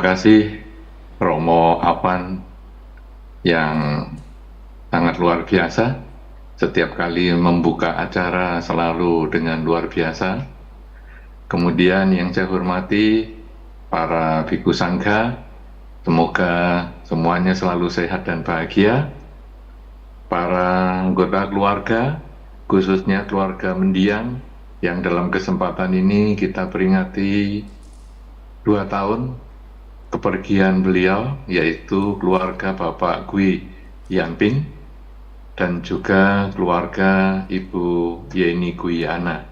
Terima kasih Romo Apan yang sangat luar biasa. Setiap kali membuka acara selalu dengan luar biasa. Kemudian yang saya hormati para Bhikkhu Sangha, semoga semuanya selalu sehat dan bahagia. Para anggota keluarga, khususnya keluarga mendiang, yang dalam kesempatan ini kita peringati 2 tahun kepergian beliau, yaitu keluarga Bapak Gui Yanping dan juga keluarga Ibu Yeni Gui Ana.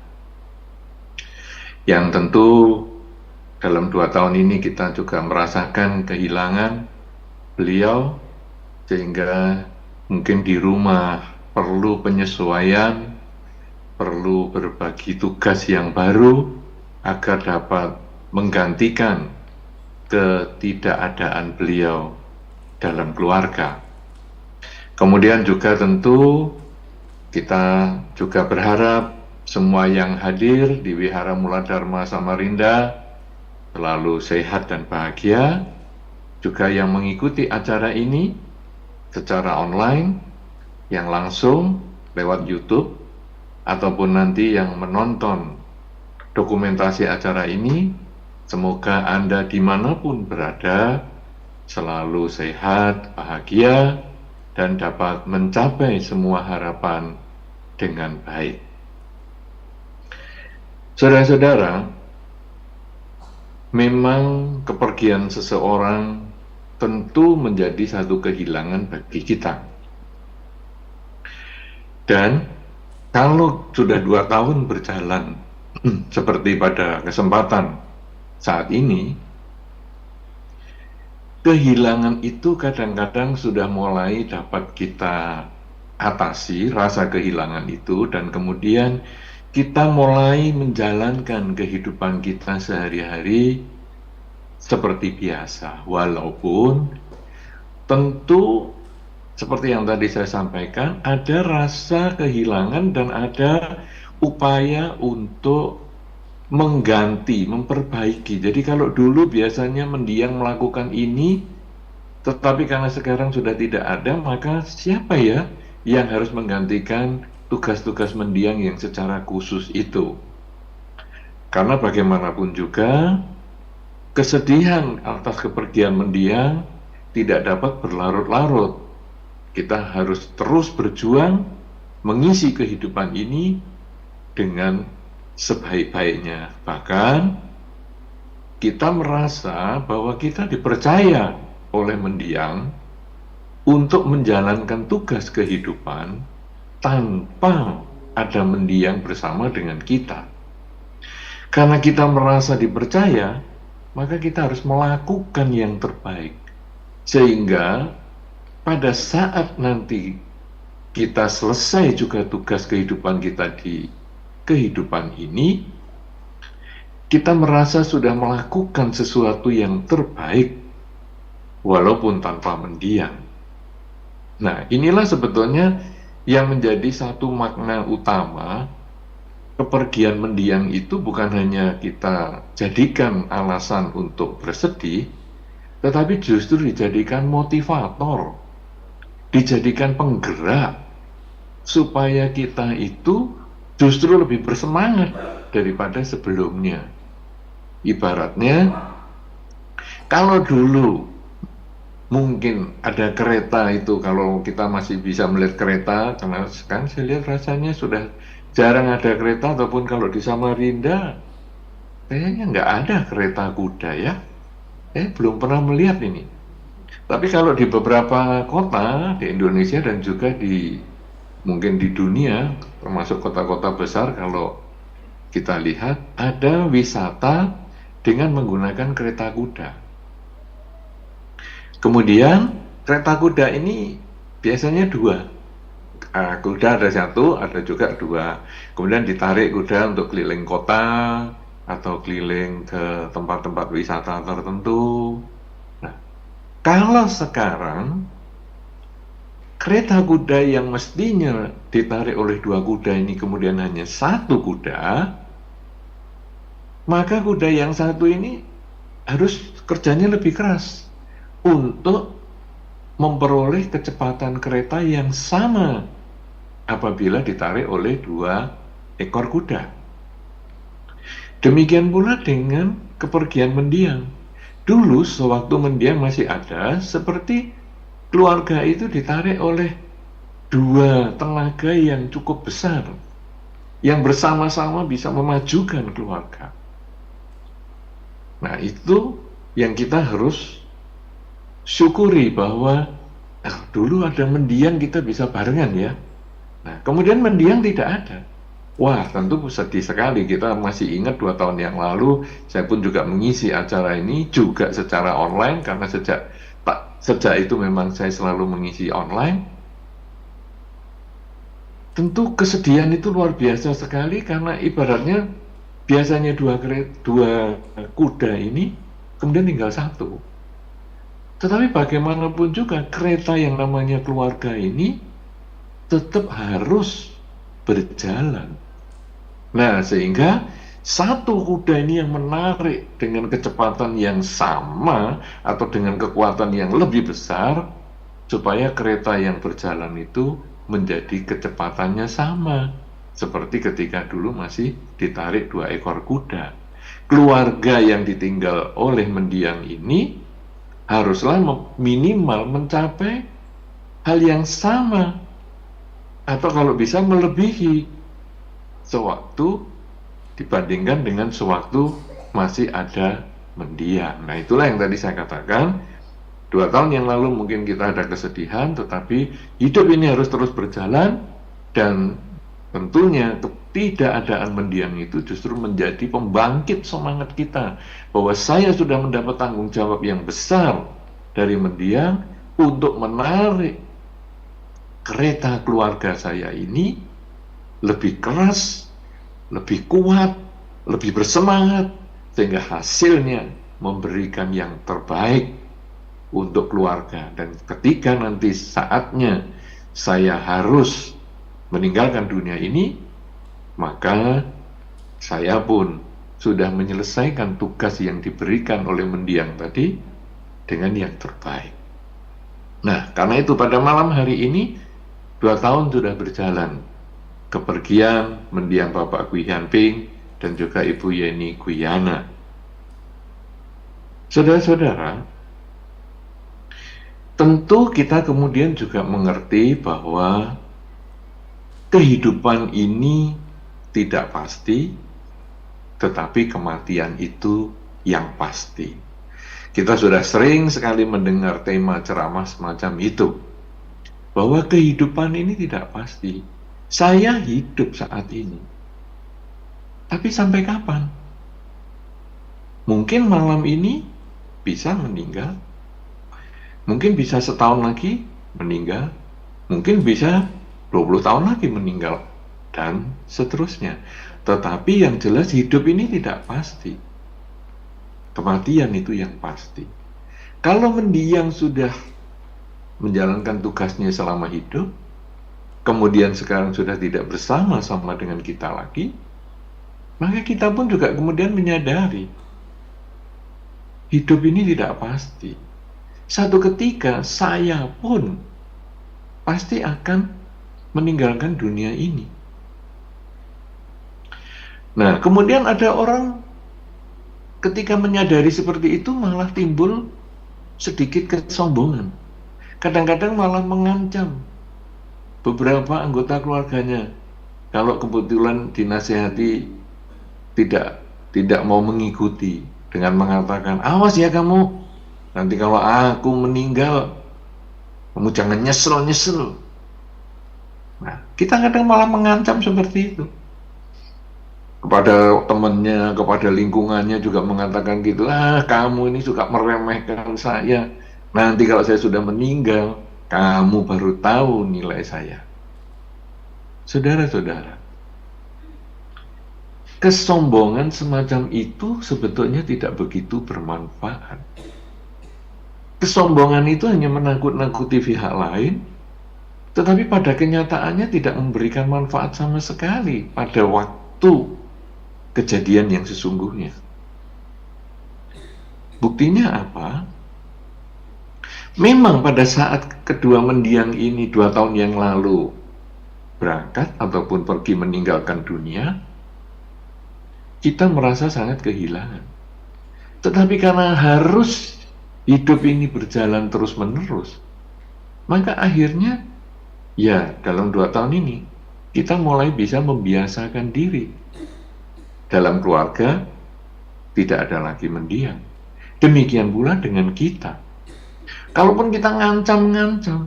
Yang tentu dalam 2 tahun ini kita juga merasakan kehilangan beliau, sehingga mungkin di rumah perlu penyesuaian, perlu berbagi tugas yang baru agar dapat menggantikan ketidakadaan beliau dalam keluarga. Kemudian juga tentu kita juga berharap semua yang hadir di Wihara Mula Dharma Samarinda selalu sehat dan bahagia. Juga yang mengikuti acara ini secara online, yang langsung lewat YouTube, ataupun nanti yang menonton dokumentasi acara ini, semoga Anda dimanapun berada selalu sehat, bahagia, dan dapat mencapai semua harapan dengan baik. Saudara-saudara, memang kepergian seseorang tentu menjadi satu kehilangan bagi kita. Dan kalau sudah 2 tahun berjalan, seperti pada kesempatan saat ini, kehilangan itu kadang-kadang sudah mulai dapat kita atasi rasa kehilangan itu, dan kemudian kita mulai menjalankan kehidupan kita sehari-hari seperti biasa, walaupun tentu seperti yang tadi saya sampaikan, ada rasa kehilangan dan ada upaya untuk mengganti, memperbaiki. Jadi kalau dulu biasanya mendiang melakukan ini, tetapi karena sekarang sudah tidak ada, maka siapa ya yang harus menggantikan tugas-tugas mendiang yang secara khusus itu? Karena bagaimanapun juga, kesedihan atas kepergian mendiang tidak dapat berlarut-larut. Kita harus terus berjuang mengisi kehidupan ini dengan sebaik-baiknya. Bahkan kita merasa bahwa kita dipercaya oleh mendiang untuk menjalankan tugas kehidupan tanpa ada mendiang bersama dengan kita. Karena kita merasa dipercaya, maka kita harus melakukan yang terbaik, sehingga pada saat nanti kita selesai juga tugas kehidupan kita di kehidupan ini, kita merasa sudah melakukan sesuatu yang terbaik walaupun tanpa mendiang. Nah, inilah sebetulnya yang menjadi satu makna utama kepergian mendiang itu, bukan hanya kita jadikan alasan untuk bersedih, tetapi justru dijadikan motivator, dijadikan penggerak supaya kita itu justru lebih bersemangat daripada sebelumnya. Ibaratnya, kalau dulu mungkin ada kereta itu, kalau kita masih bisa melihat kereta, karena sekarang saya lihat rasanya sudah jarang ada kereta, ataupun kalau di Samarinda kayaknya nggak ada kereta kuda ya. Belum pernah melihat ini. Tapi kalau di beberapa kota di Indonesia dan juga mungkin di dunia, termasuk kota-kota besar, kalau kita lihat ada wisata dengan menggunakan kereta kuda. Kemudian kereta kuda ini biasanya 2. Kuda ada 1, ada juga 2. Kemudian ditarik kuda untuk keliling kota atau keliling ke tempat-tempat wisata tertentu. Nah, kalau sekarang kereta kuda yang mestinya ditarik oleh 2 kuda ini kemudian hanya 1 kuda, maka kuda yang 1 ini harus kerjanya lebih keras untuk memperoleh kecepatan kereta yang sama apabila ditarik oleh 2 ekor kuda. Demikian pula dengan kepergian mendiang. Dulu sewaktu mendiang masih ada, seperti keluarga itu ditarik oleh 2 tenaga yang cukup besar, yang bersama-sama bisa memajukan keluarga. Nah, itu yang kita harus syukuri, bahwa dulu ada mendiang kita bisa barengan ya. Nah, kemudian mendiang tidak ada. Wah, tentu sedih sekali. Kita masih ingat 2 tahun yang lalu, saya pun juga mengisi acara ini juga secara online, karena sejak itu memang saya selalu mengisi online. Tentu kesedihan itu luar biasa sekali, karena ibaratnya biasanya 2 kuda ini kemudian tinggal 1. Tetapi bagaimanapun juga kereta yang namanya keluarga ini tetap harus berjalan. Nah, sehingga 1 kuda ini yang menarik dengan kecepatan yang sama atau dengan kekuatan yang lebih besar, supaya kereta yang berjalan itu menjadi kecepatannya sama, seperti ketika dulu masih ditarik 2 ekor kuda. Keluarga yang ditinggal oleh mendiang ini haruslah minimal mencapai hal yang sama, atau kalau bisa melebihi sewaktu dibandingkan dengan sewaktu masih ada mendiang. Nah, itulah yang tadi saya katakan, 2 tahun yang lalu mungkin kita ada kesedihan, tetapi hidup ini harus terus berjalan, dan tentunya ketidakadaan mendiang itu justru menjadi pembangkit semangat kita, bahwa saya sudah mendapat tanggung jawab yang besar dari mendiang untuk menarik kereta keluarga saya ini lebih keras, lebih kuat, lebih bersemangat, sehingga hasilnya memberikan yang terbaik untuk keluarga. Dan ketika nanti saatnya saya harus meninggalkan dunia ini, maka saya pun sudah menyelesaikan tugas yang diberikan oleh mendiang tadi dengan yang terbaik. Nah, karena itu pada malam hari ini 2 tahun sudah berjalan kepergian mendiang Bapak Gui Hianping dan juga Ibu Yeni Guyana. Saudara-saudara, tentu kita kemudian juga mengerti bahwa kehidupan ini tidak pasti, tetapi kematian itu yang pasti. Kita sudah sering sekali mendengar tema ceramah semacam itu, bahwa kehidupan ini tidak pasti. Saya hidup saat ini, tapi sampai kapan? Mungkin malam ini bisa meninggal, mungkin bisa setahun lagi meninggal, mungkin bisa 20 tahun lagi meninggal, dan seterusnya. Tetapi yang jelas hidup ini tidak pasti. Kematian itu yang pasti. Kalau mendiang sudah menjalankan tugasnya selama hidup, kemudian sekarang sudah tidak bersama-sama dengan kita lagi, maka kita pun juga kemudian menyadari hidup ini tidak pasti. Satu ketika saya pun pasti akan meninggalkan dunia ini. Nah, kemudian ada orang ketika menyadari seperti itu malah timbul sedikit kesombongan. Kadang-kadang malah mengancam beberapa anggota keluarganya, kalau kebetulan dinasihati tidak mau mengikuti, dengan mengatakan, awas ya kamu, nanti kalau aku meninggal kamu jangan nyesel. Nah, kita kadang malah mengancam seperti itu kepada temannya, kepada lingkungannya juga mengatakan gitu, kamu ini suka meremehkan saya, nanti kalau saya sudah meninggal kamu baru tahu nilai saya. Saudara-saudara, kesombongan semacam itu sebetulnya tidak begitu bermanfaat. Kesombongan itu hanya menakut-nakuti pihak lain, tetapi pada kenyataannya tidak memberikan manfaat sama sekali pada waktu kejadian yang sesungguhnya. Buktinya apa? Memang pada saat kedua mendiang ini 2 tahun yang lalu berangkat ataupun pergi meninggalkan dunia, kita merasa sangat kehilangan. Tetapi karena harus hidup ini berjalan terus-menerus, maka akhirnya ya dalam 2 tahun ini kita mulai bisa membiasakan diri. Dalam keluarga tidak ada lagi mendiang. Demikian pula dengan kita. Kalaupun kita ngancam-ngancam,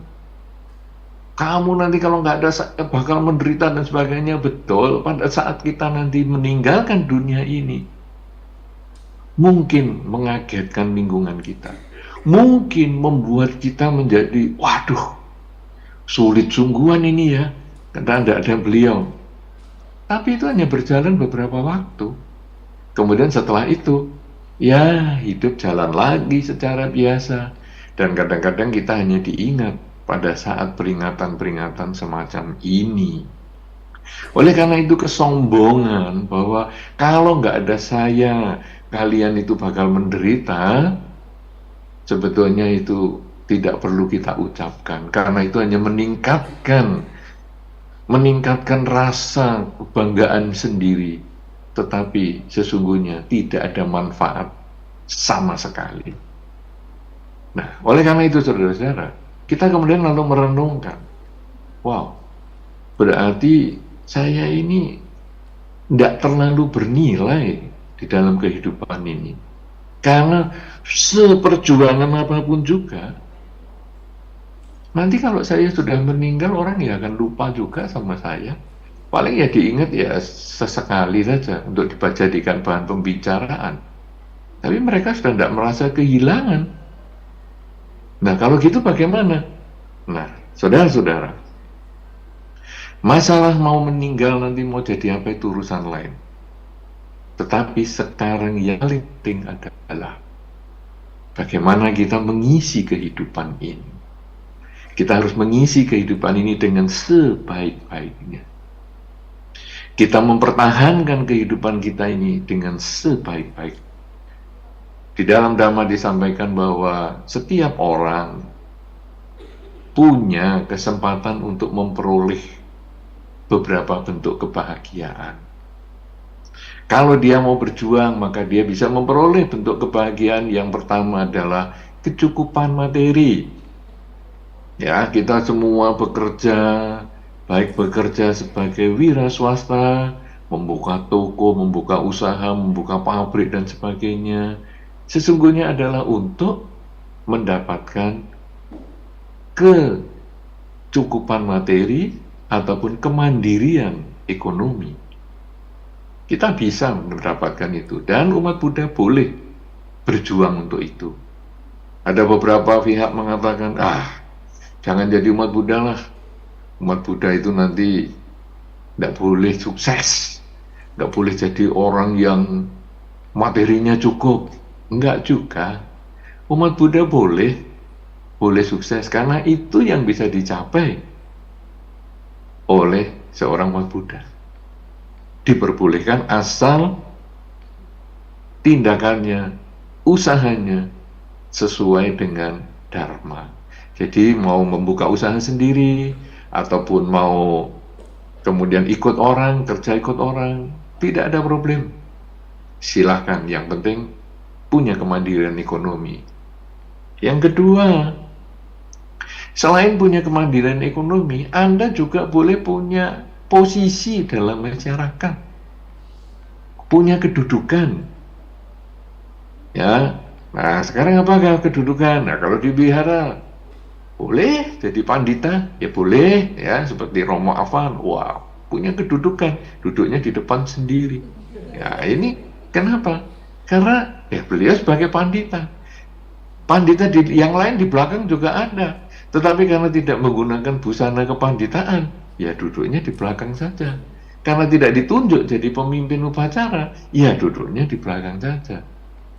kamu nanti kalau nggak ada bakal menderita dan sebagainya, betul. Pada saat kita nanti meninggalkan dunia ini, mungkin mengagetkan lingkungan kita, mungkin membuat kita menjadi, waduh, sulit sungguhan ini ya, karena tidak ada beliau. Tapi itu hanya berjalan beberapa waktu. Kemudian setelah itu, ya hidup jalan lagi secara biasa. Dan kadang-kadang kita hanya diingat pada saat peringatan-peringatan semacam ini. Oleh karena itu kesombongan bahwa kalau nggak ada saya, kalian itu bakal menderita, sebetulnya itu tidak perlu kita ucapkan. Karena itu hanya meningkatkan rasa kebanggaan sendiri, tetapi sesungguhnya tidak ada manfaat sama sekali. Nah, oleh karena itu saudara-saudara, kita kemudian lalu merenungkan, wow, berarti saya ini tidak terlalu bernilai di dalam kehidupan ini. Karena seperjuangan apapun juga, nanti kalau saya sudah meninggal, orang ya akan lupa juga sama saya. Paling ya diingat ya sesekali saja untuk dijadikan bahan pembicaraan. Tapi mereka sudah tidak merasa kehilangan. Nah, kalau gitu bagaimana? Nah, saudara-saudara, masalah mau meninggal nanti mau jadi apa itu urusan lain. Tetapi sekarang yang paling penting adalah bagaimana kita mengisi kehidupan ini. Kita harus mengisi kehidupan ini dengan sebaik-baiknya. Kita mempertahankan kehidupan kita ini dengan sebaik-baiknya. Di dalam Dhamma disampaikan bahwa setiap orang punya kesempatan untuk memperoleh beberapa bentuk kebahagiaan. Kalau dia mau berjuang, maka dia bisa memperoleh bentuk kebahagiaan. Yang pertama adalah kecukupan materi. Ya, kita semua bekerja, baik bekerja sebagai wira swasta, membuka toko, membuka usaha, membuka pabrik dan sebagainya, sesungguhnya adalah untuk mendapatkan kecukupan materi ataupun kemandirian ekonomi. Kita bisa mendapatkan itu, dan umat Buddha boleh berjuang untuk itu. Ada beberapa pihak mengatakan, jangan jadi umat Buddha lah. Umat Buddha itu nanti tidak boleh sukses, tidak boleh jadi orang yang materinya cukup. Enggak juga. Umat Buddha boleh sukses karena itu yang bisa dicapai oleh seorang umat Buddha. Diperbolehkan asal tindakannya, usahanya sesuai dengan dharma. Jadi mau membuka usaha sendiri ataupun mau kemudian ikut orang, kerja ikut orang, tidak ada problem. Silahkan, yang penting punya kemandirian ekonomi. Yang kedua, selain punya kemandirian ekonomi, Anda juga boleh punya posisi dalam masyarakat, punya kedudukan. Ya, nah sekarang apakah kedudukan? Nah, kalau di wihara boleh jadi pandita, ya boleh, ya seperti Romo Avan, wow, punya kedudukan, duduknya di depan sendiri. Ya ini kenapa? Karena ya beliau sebagai pandita. Pandita yang lain di belakang juga ada. Tetapi karena tidak menggunakan busana kepanditaan, ya duduknya di belakang saja. Karena tidak ditunjuk jadi pemimpin upacara, ya duduknya di belakang saja.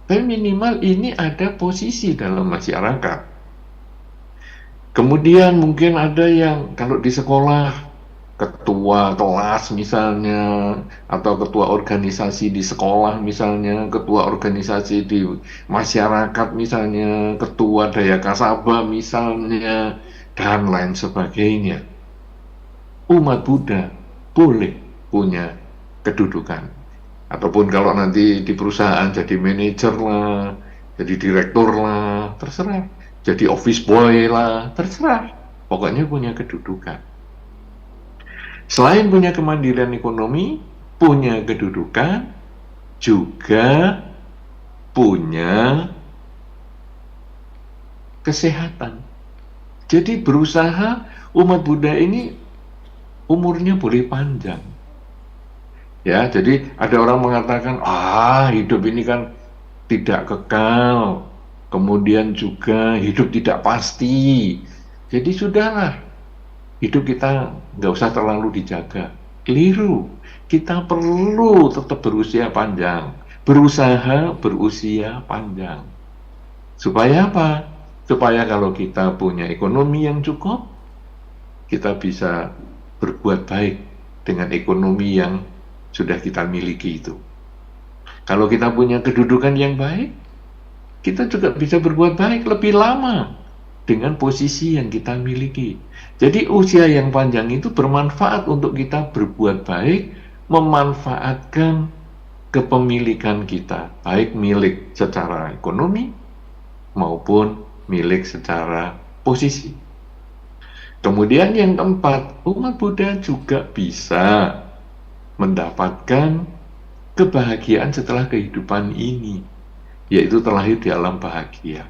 Tapi minimal ini ada posisi dalam masyarakat. Kemudian mungkin ada yang kalau di sekolah, ketua kelas misalnya, atau ketua organisasi di sekolah misalnya, ketua organisasi di masyarakat misalnya, ketua daya kasaba misalnya, dan lain sebagainya. Umat Buddha boleh punya kedudukan. Ataupun kalau nanti di perusahaan jadi manajer lah, jadi direktur lah, terserah. Jadi office boy lah, terserah. Pokoknya punya kedudukan. Selain punya kemandirian ekonomi, punya kedudukan, juga punya kesehatan. Jadi berusaha umat Buddha ini umurnya boleh panjang. Ya, jadi ada orang mengatakan, hidup ini kan tidak kekal, kemudian juga hidup tidak pasti. Jadi sudahlah, hidup kita nggak usah terlalu dijaga. Keliru, kita perlu tetap berusia panjang, berusaha berusia panjang. Supaya apa? Supaya kalau kita punya ekonomi yang cukup, kita bisa berbuat baik dengan ekonomi yang sudah kita miliki itu. Kalau kita punya kedudukan yang baik, kita juga bisa berbuat baik lebih lama dengan posisi yang kita miliki. Jadi usia yang panjang itu bermanfaat untuk kita berbuat baik, memanfaatkan kepemilikan kita, baik milik secara ekonomi maupun milik secara posisi. Kemudian yang keempat, umat Buddha juga bisa mendapatkan kebahagiaan setelah kehidupan ini, yaitu terlahir di alam bahagia.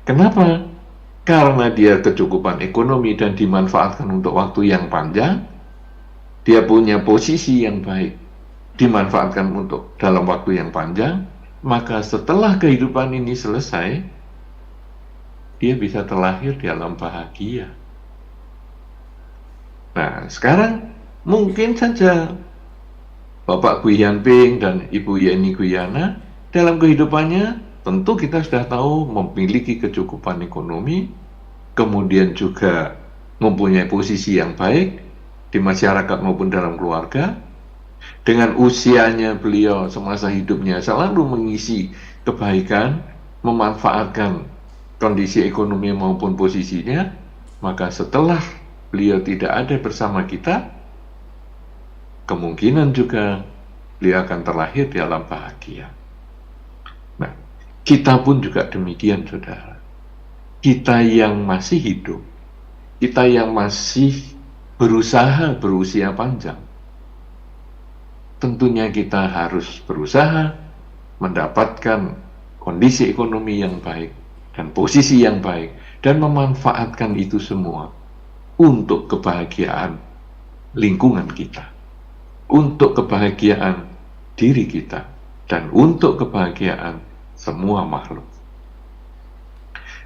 Kenapa? Karena dia kecukupan ekonomi dan dimanfaatkan untuk waktu yang panjang, dia punya posisi yang baik, dimanfaatkan untuk dalam waktu yang panjang, maka setelah kehidupan ini selesai, dia bisa terlahir di alam bahagia. Nah, sekarang mungkin saja Bapak Gui Yanping dan Ibu Yeni Guyana dalam kehidupannya tentu kita sudah tahu memiliki kecukupan ekonomi, kemudian juga mempunyai posisi yang baik di masyarakat maupun dalam keluarga. Dengan usianya beliau semasa hidupnya selalu mengisi kebaikan, memanfaatkan kondisi ekonomi maupun posisinya, maka setelah beliau tidak ada bersama kita, kemungkinan juga beliau akan terlahir di alam bahagia. Nah, kita pun juga demikian, saudara. Kita yang masih hidup, kita yang masih berusaha berusia panjang, tentunya kita harus berusaha mendapatkan kondisi ekonomi yang baik dan posisi yang baik, dan memanfaatkan itu semua untuk kebahagiaan lingkungan kita, untuk kebahagiaan diri kita, dan untuk kebahagiaan semua makhluk.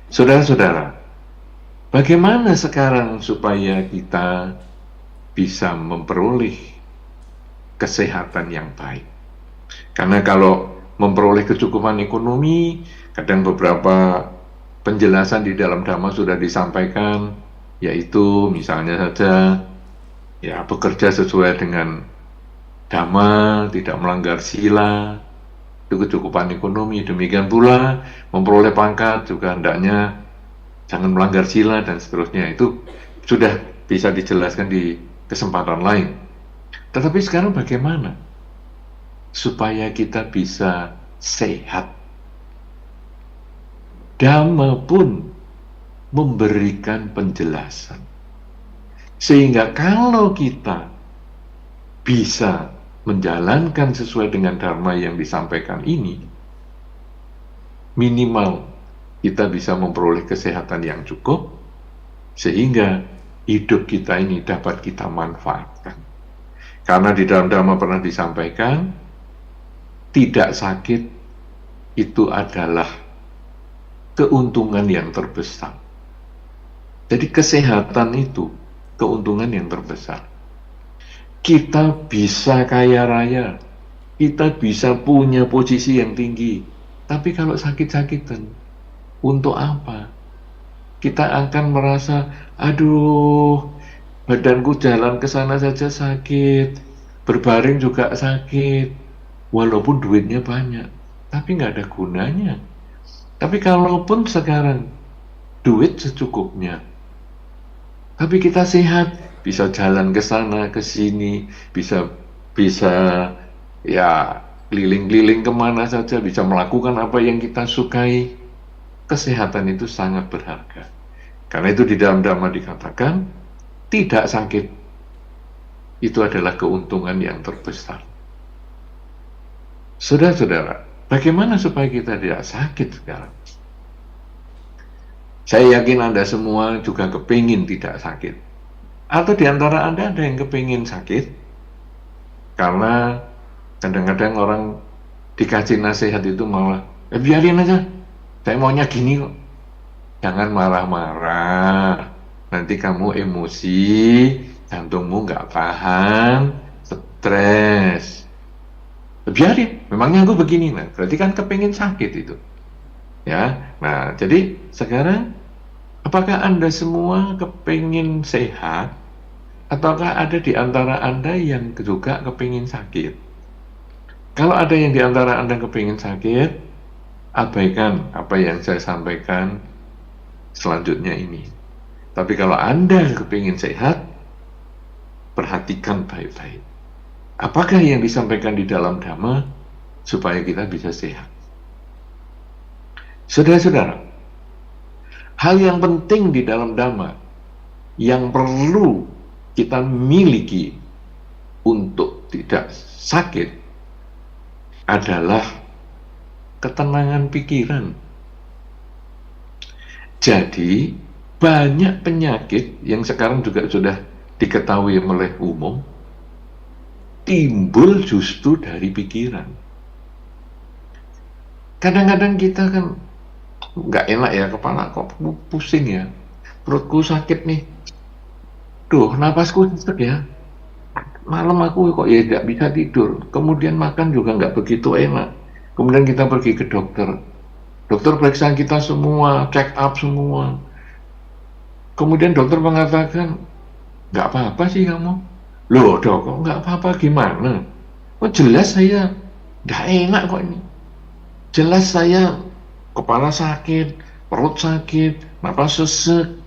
Saudara-saudara, bagaimana sekarang supaya kita bisa memperoleh kesehatan yang baik? Karena kalau memperoleh kecukupan ekonomi, kadang beberapa penjelasan di dalam Dhamma sudah disampaikan, yaitu misalnya saja ya bekerja sesuai dengan Dhamma, tidak melanggar sila, itu kecukupan ekonomi. Demikian pula memperoleh pangkat juga hendaknya jangan melanggar sila dan seterusnya. Itu sudah bisa dijelaskan di kesempatan lain. Tetapi sekarang bagaimana supaya kita bisa sehat? Dhamma pun memberikan penjelasan, sehingga kalau kita bisa menjalankan sesuai dengan dharma yang disampaikan ini, minimal kita bisa memperoleh kesehatan yang cukup, sehingga hidup kita ini dapat kita manfaatkan. Karena di dalam dhamma pernah disampaikan, tidak sakit itu adalah keuntungan yang terbesar. Jadi kesehatan itu keuntungan yang terbesar. Kita bisa kaya raya, kita bisa punya posisi yang tinggi, tapi kalau sakit-sakitan, untuk apa? Kita akan merasa, aduh, Badanku jalan ke sana saja sakit, berbaring juga sakit, walaupun duitnya banyak, tapi nggak ada gunanya. Tapi kalaupun sekarang duit secukupnya, tapi kita sehat, bisa jalan ke sana ke sini, bisa bisa ya keliling-keliling kemana saja, bisa melakukan apa yang kita sukai. Kesehatan itu sangat berharga. Karena itu di dalam Dhamma dikatakan tidak sakit itu adalah keuntungan yang terbesar. Saudara-saudara, bagaimana supaya kita tidak sakit sekarang? Saya yakin Anda semua juga kepingin tidak sakit. Atau di antara Anda ada yang kepingin sakit? Karena kadang-kadang orang dikasih nasihat itu malah, biarin aja, saya maunya gini kok. Jangan marah-marah, nanti kamu emosi, jantungmu nggak tahan, stres. Biarin, memangnya aku begini, nah berarti kan kepingin sakit itu. Ya, nah jadi sekarang apakah Anda semua kepingin sehat, ataukah ada di antara Anda yang juga kepingin sakit? Kalau ada yang di antara Anda kepingin sakit, abaikan apa yang saya sampaikan selanjutnya ini. Tapi kalau Anda kepingin sehat, perhatikan baik-baik. Apakah yang disampaikan di dalam Dhamma supaya kita bisa sehat? Saudara-saudara, hal yang penting di dalam Dhamma yang perlu kita miliki untuk tidak sakit adalah ketenangan pikiran. Jadi, banyak penyakit yang sekarang juga sudah diketahui oleh umum timbul justru dari pikiran. Kadang-kadang kita kan nggak enak ya, kepala kok pusing ya, perutku sakit nih, duh napasku sesak ya, malam aku kok ya nggak bisa tidur, kemudian makan juga nggak begitu enak, kemudian kita pergi ke dokter, dokter periksa kita semua, check up semua, kemudian dokter mengatakan nggak apa-apa sih kamu. Loh dok, kok nggak apa-apa gimana? Oh jelas saya nggak enak kok ini, jelas saya kepala sakit, perut sakit, napas sesek,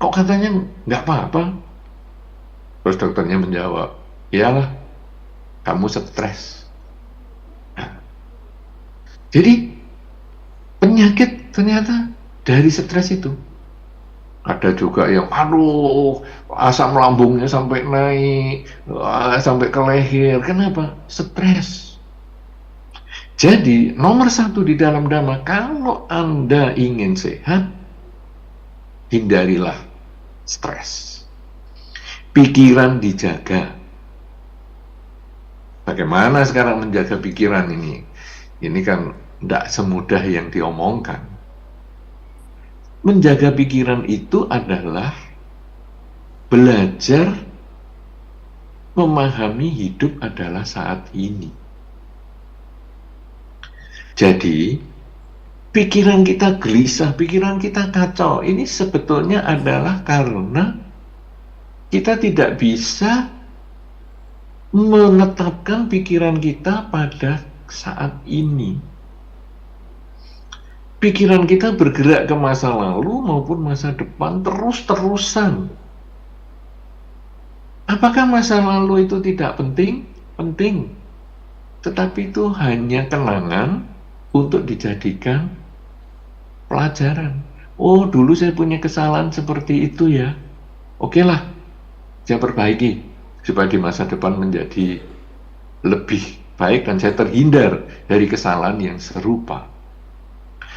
kok katanya nggak apa-apa? Terus dokternya menjawab, iyalah, kamu stres. Nah, jadi penyakit ternyata dari stres itu. Ada juga yang, aduh, asam lambungnya sampai naik, sampai ke leher. Kenapa? Stres. Jadi, nomor satu di dalam Dhamma, kalau Anda ingin sehat, hindarilah stres. Pikiran dijaga. Bagaimana sekarang menjaga pikiran ini? Ini kan tidak semudah yang diomongkan. Menjaga pikiran itu adalah belajar memahami hidup adalah saat ini. Jadi, pikiran kita gelisah, pikiran kita kacau. Ini sebetulnya adalah karena kita tidak bisa menetapkan pikiran kita pada saat ini. Pikiran kita bergerak ke masa lalu maupun masa depan terus-terusan. Apakah masa lalu itu tidak penting? Penting. Tetapi itu hanya kenangan untuk dijadikan pelajaran. Oh, dulu saya punya kesalahan seperti itu ya. Oke lah, saya perbaiki supaya di masa depan menjadi lebih baik dan saya terhindar dari kesalahan yang serupa.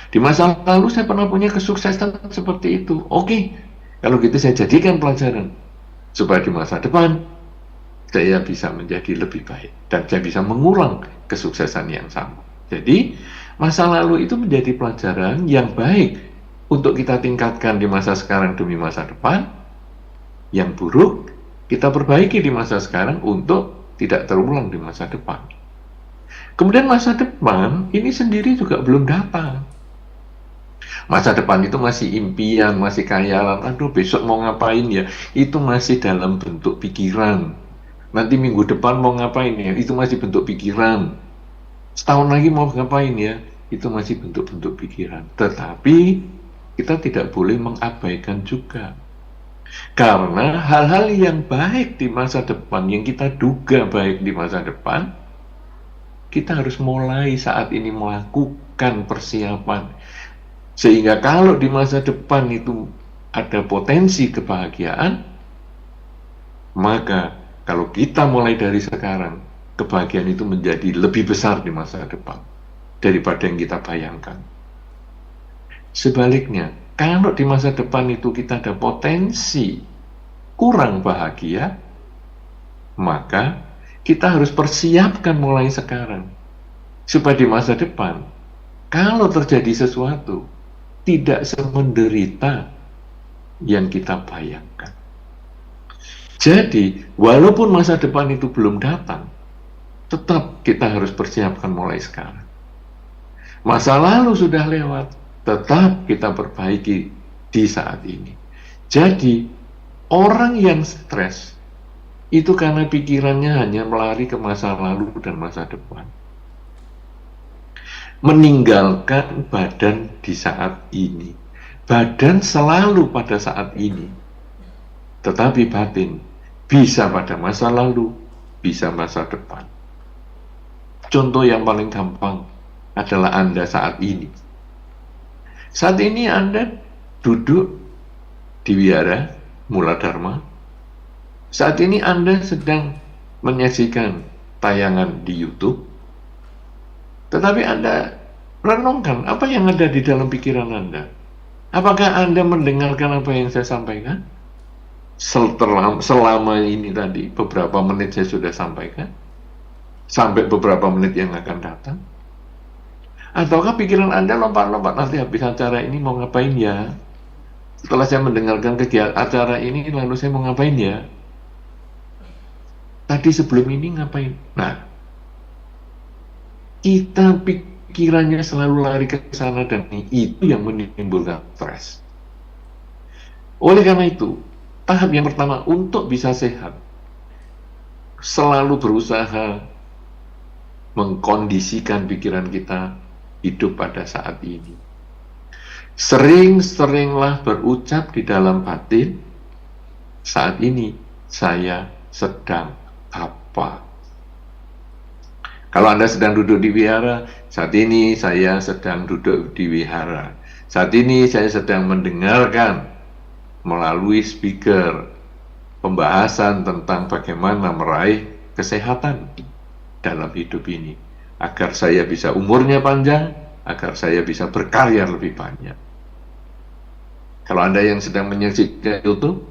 Di masa lalu saya pernah punya kesuksesan seperti itu. Oke, kalau gitu saya jadikan pelajaran supaya di masa depan saya bisa menjadi lebih baik dan saya bisa mengulang kesuksesan yang sama. Jadi masa lalu itu menjadi pelajaran yang baik untuk kita tingkatkan di masa sekarang demi masa depan. Yang buruk kita perbaiki di masa sekarang untuk tidak terulang di masa depan. Kemudian masa depan ini sendiri juga belum datang. Masa depan itu masih impian, masih khayalan. Aduh, besok mau ngapain ya? Itu masih dalam bentuk pikiran. Nanti minggu depan mau ngapain ya? Itu masih bentuk pikiran. Setahun lagi mau ngapain ya? Itu masih bentuk-bentuk pikiran. Tetapi kita tidak boleh mengabaikan juga. Karena hal-hal yang baik di masa depan, yang kita duga baik di masa depan, kita harus mulai saat ini melakukan persiapan. Sehingga kalau di masa depan itu ada potensi kebahagiaan, maka kalau kita mulai dari sekarang, kebahagiaan itu menjadi lebih besar di masa depan daripada yang kita bayangkan. Sebaliknya, kalau di masa depan itu kita ada potensi kurang bahagia, maka kita harus persiapkan mulai sekarang. Supaya di masa depan, kalau terjadi sesuatu, tidak semenderita yang kita bayangkan. Jadi, walaupun masa depan itu belum datang, tetap kita harus persiapkan mulai sekarang. Masa lalu sudah lewat, tetap kita perbaiki di saat ini. Jadi, orang yang stres itu karena pikirannya hanya melari ke masa lalu dan masa depan, meninggalkan badan di saat ini. Badan selalu pada saat ini, tetapi batin bisa pada masa lalu, bisa masa depan. Contoh yang paling gampang adalah Anda saat ini. Saat ini Anda duduk di wihara Mula Dharma. Saat ini Anda sedang menyaksikan tayangan di YouTube. Tetapi Anda renungkan apa yang ada di dalam pikiran Anda. Apakah Anda mendengarkan apa yang saya sampaikan? Selama ini tadi, beberapa menit saya sudah sampaikan. Sampai beberapa menit yang akan datang. Ataukah pikiran Anda lompat-lompat, nanti habis acara ini mau ngapain ya? Setelah saya mendengarkan kegiatan acara ini, lalu saya mau ngapain ya? Tadi sebelum ini ngapain? Nah, kita pikirannya selalu lari ke sana dan itu yang menimbulkan stres. Oleh karena itu, tahap yang pertama untuk bisa sehat, selalu berusaha mengkondisikan pikiran kita hidup pada saat ini. Sering-seringlah berucap di dalam batin, saat ini saya sedang apa? Kalau Anda sedang duduk di wihara, saat ini saya sedang duduk di wihara. Saat ini saya sedang mendengarkan melalui speaker pembahasan tentang bagaimana meraih kesehatan dalam hidup ini, agar saya bisa umurnya panjang, agar saya bisa berkarya lebih banyak. Kalau Anda yang sedang menyaksikan YouTube,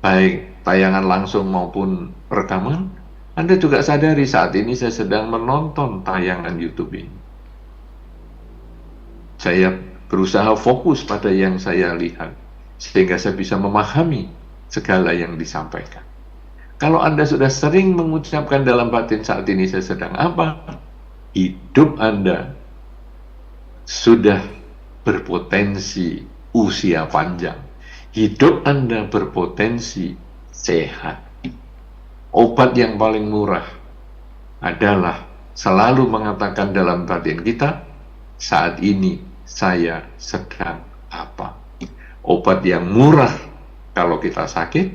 baik tayangan langsung maupun rekaman, Anda juga sadari saat ini saya sedang menonton tayangan YouTube ini. Saya berusaha fokus pada yang saya lihat, sehingga saya bisa memahami segala yang disampaikan. Kalau Anda sudah sering mengucapkan dalam batin saat ini saya sedang apa, hidup Anda sudah berpotensi usia panjang. Hidup Anda berpotensi sehat. Obat yang paling murah adalah selalu mengatakan dalam batin kita, saat ini saya sedang apa. Obat yang murah kalau kita sakit,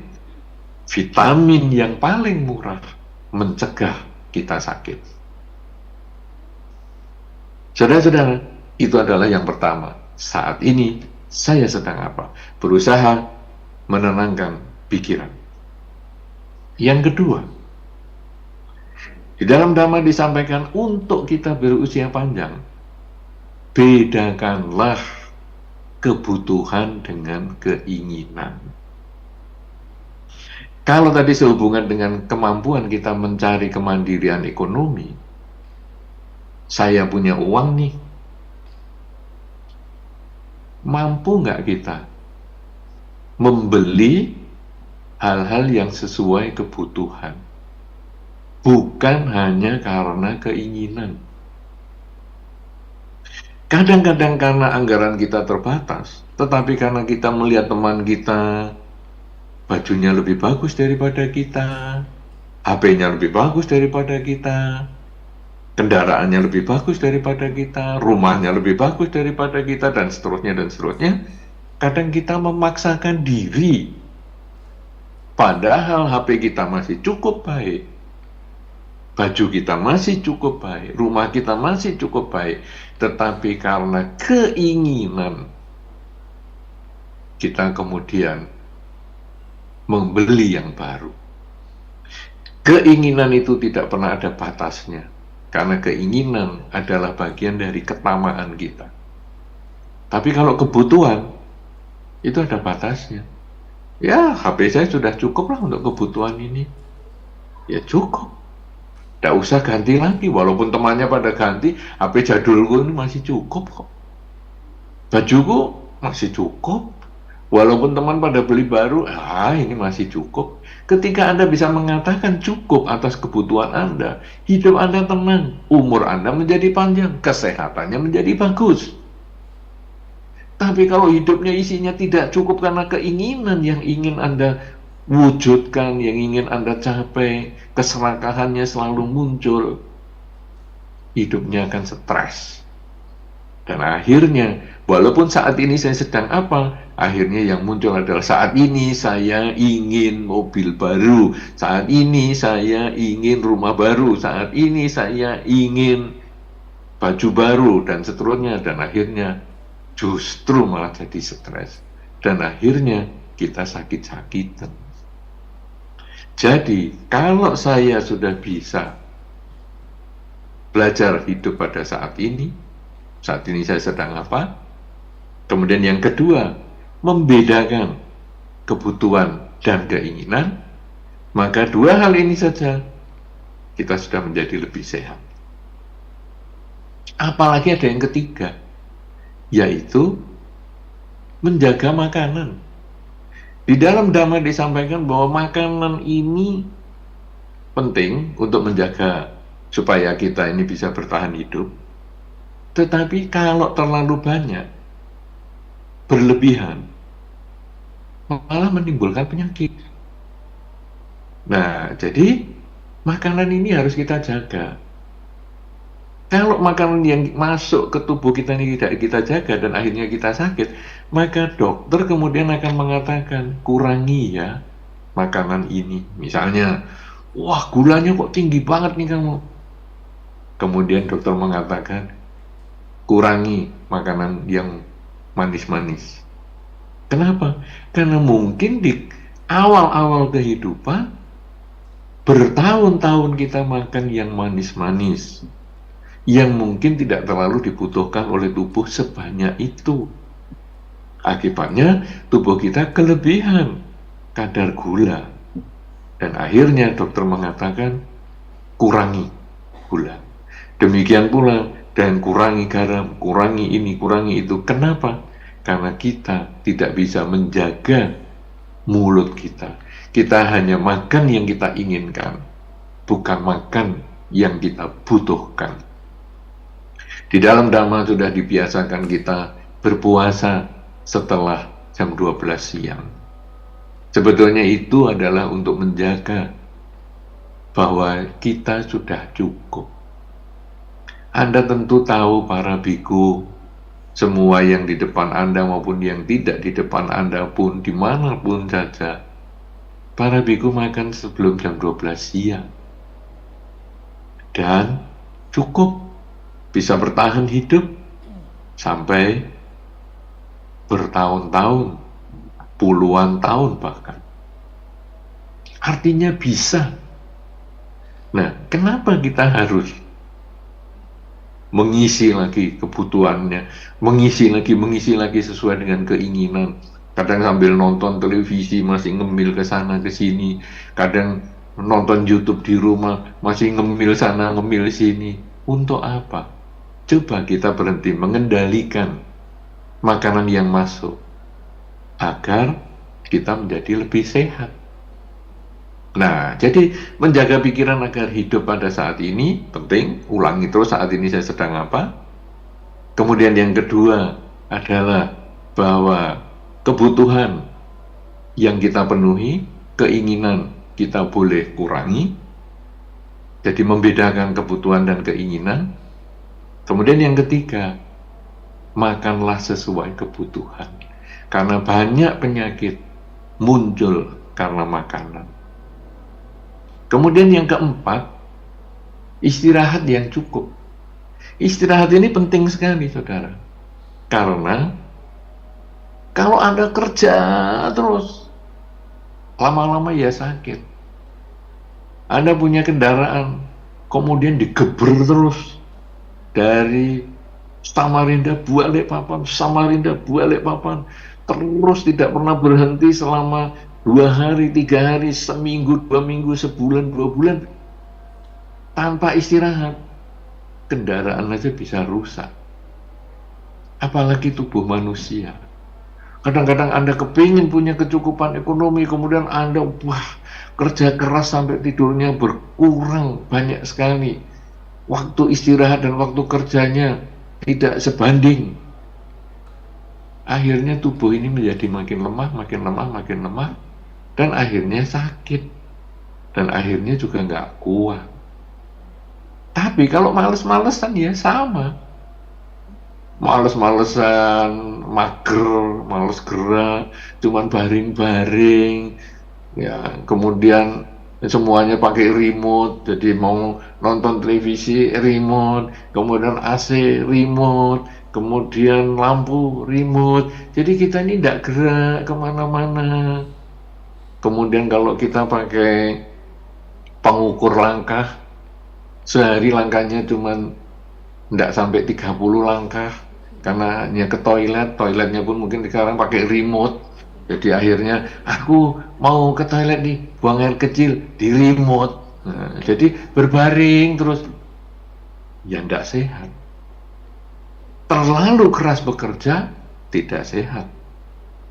vitamin yang paling murah mencegah kita sakit. Saudara-saudara, itu adalah yang pertama. Saat ini saya sedang apa? Berusaha menenangkan pikiran. Yang kedua, di dalam Dhamma disampaikan untuk kita berusia panjang, bedakanlah kebutuhan dengan keinginan. Kalau tadi sehubungan dengan kemampuan kita mencari kemandirian ekonomi, saya punya uang nih, mampu nggak kita membeli hal-hal yang sesuai kebutuhan, bukan hanya karena keinginan. Kadang-kadang karena anggaran kita terbatas, tetapi karena kita melihat teman kita bajunya lebih bagus daripada kita, HP-nya lebih bagus daripada kita, kendaraannya lebih bagus daripada kita, rumahnya lebih bagus daripada kita, dan seterusnya dan seterusnya. Kadang kita memaksakan diri, padahal HP kita masih cukup baik, baju kita masih cukup baik, rumah kita masih cukup baik, tetapi karena keinginan kita kemudian membeli yang baru. Keinginan itu tidak pernah ada batasnya, karena keinginan adalah bagian dari ketamaan kita. Tapi kalau kebutuhan, itu ada batasnya. Ya, HP saya sudah cukup lah untuk kebutuhan ini. Ya cukup. Tidak usah ganti lagi, walaupun temannya pada ganti, HP jadulku ini masih cukup kok. Bajuku masih cukup, walaupun teman pada beli baru, ini masih cukup. Ketika Anda bisa mengatakan cukup atas kebutuhan Anda, hidup Anda tenang, umur Anda menjadi panjang, kesehatannya menjadi bagus. Tapi kalau hidupnya isinya tidak cukup karena keinginan yang ingin Anda wujudkan, yang ingin Anda capai, keserakahannya selalu muncul, hidupnya akan stres. Dan akhirnya, walaupun saat ini saya sedang apa, akhirnya yang muncul adalah saat ini saya ingin mobil baru, saat ini saya ingin rumah baru, saat ini saya ingin baju baru, dan seterusnya. Dan akhirnya justru malah jadi stres. Dan akhirnya kita sakit-sakitan. Jadi, kalau saya sudah bisa belajar hidup pada saat ini saya sedang apa? Kemudian yang kedua, membedakan kebutuhan dan keinginan, maka dua hal ini saja kita sudah menjadi lebih sehat. Apalagi ada yang ketiga, yaitu menjaga makanan. Di dalam Dhamma disampaikan bahwa makanan ini penting untuk menjaga supaya kita ini bisa bertahan hidup. Tetapi kalau terlalu banyak, berlebihan, malah menimbulkan penyakit. Nah, jadi makanan ini harus kita jaga. Kalau makanan yang masuk ke tubuh kita ini tidak kita jaga dan akhirnya kita sakit, maka dokter kemudian akan mengatakan, kurangi ya makanan ini. Misalnya, wah gulanya kok tinggi banget nih kamu. Kemudian dokter mengatakan, kurangi makanan yang manis-manis. Kenapa? Karena mungkin di awal-awal kehidupan bertahun-tahun kita makan yang manis-manis, yang mungkin tidak terlalu dibutuhkan oleh tubuh sebanyak itu. Akibatnya tubuh kita kelebihan kadar gula. Dan akhirnya dokter mengatakan kurangi gula. Demikian pula dan kurangi garam, kurangi ini, kurangi itu. Kenapa? Karena kita tidak bisa menjaga mulut kita. Kita hanya makan yang kita inginkan, bukan makan yang kita butuhkan. Di dalam Dhamma sudah dibiasakan kita berpuasa setelah jam 12 siang. Sebetulnya itu adalah untuk menjaga bahwa kita sudah cukup. Anda tentu tahu para biku, semua yang di depan Anda maupun yang tidak di depan Anda pun, dimanapun saja, para biku makan sebelum jam 12 siang. Dan cukup bisa bertahan hidup sampai bertahun-tahun, puluhan tahun bahkan. Artinya bisa. Nah, kenapa kita harus mengisi lagi kebutuhannya, mengisi lagi sesuai dengan keinginan. Kadang sambil nonton televisi masih ngemil ke sana ke sini, kadang nonton YouTube di rumah masih ngemil sana ngemil sini. Untuk apa? Coba kita berhenti mengendalikan makanan yang masuk agar kita menjadi lebih sehat. Nah, jadi menjaga pikiran agar hidup pada saat ini penting. Ulangi terus, saat ini saya sedang apa? Kemudian yang kedua adalah bahwa kebutuhan yang kita penuhi, keinginan kita boleh kurangi. Jadi membedakan kebutuhan dan keinginan. Kemudian yang ketiga, makanlah sesuai kebutuhan. Karena banyak penyakit muncul karena makanan. Kemudian yang keempat, istirahat yang cukup. Istirahat ini penting sekali, saudara. Karena kalau Anda kerja terus, lama-lama ya sakit. Anda punya kendaraan, kemudian digeber terus dari Samarinda Balikpapan, Samarinda Balikpapan, terus tidak pernah berhenti selama 2 hari, 3 hari, seminggu, 2 minggu, sebulan, 2 bulan, tanpa istirahat. Kendaraan aja bisa rusak. Apalagi tubuh manusia. Kadang-kadang Anda kepingin punya kecukupan ekonomi, kemudian Anda kerja keras sampai tidurnya berkurang banyak sekali. Waktu istirahat dan waktu kerjanya tidak sebanding. Akhirnya tubuh ini menjadi makin lemah, makin lemah, makin lemah, dan akhirnya sakit. Dan akhirnya juga nggak kuat. Tapi kalau males-malesan ya sama. Males-malesan, mager, males gerak, cuman baring-baring, ya, kemudian semuanya pakai remote, jadi mau nonton televisi remote, kemudian AC remote, kemudian lampu remote, jadi kita ini tidak gerak kemana-mana. Kemudian kalau kita pakai pengukur langkah, sehari langkahnya cuman tidak sampai 30 langkah, karena hanya ke toiletnya pun mungkin sekarang pakai remote. Jadi akhirnya aku mau ke toilet nih, buang air kecil di remote. Nah, jadi berbaring terus, ya tidak sehat. Terlalu keras bekerja tidak sehat.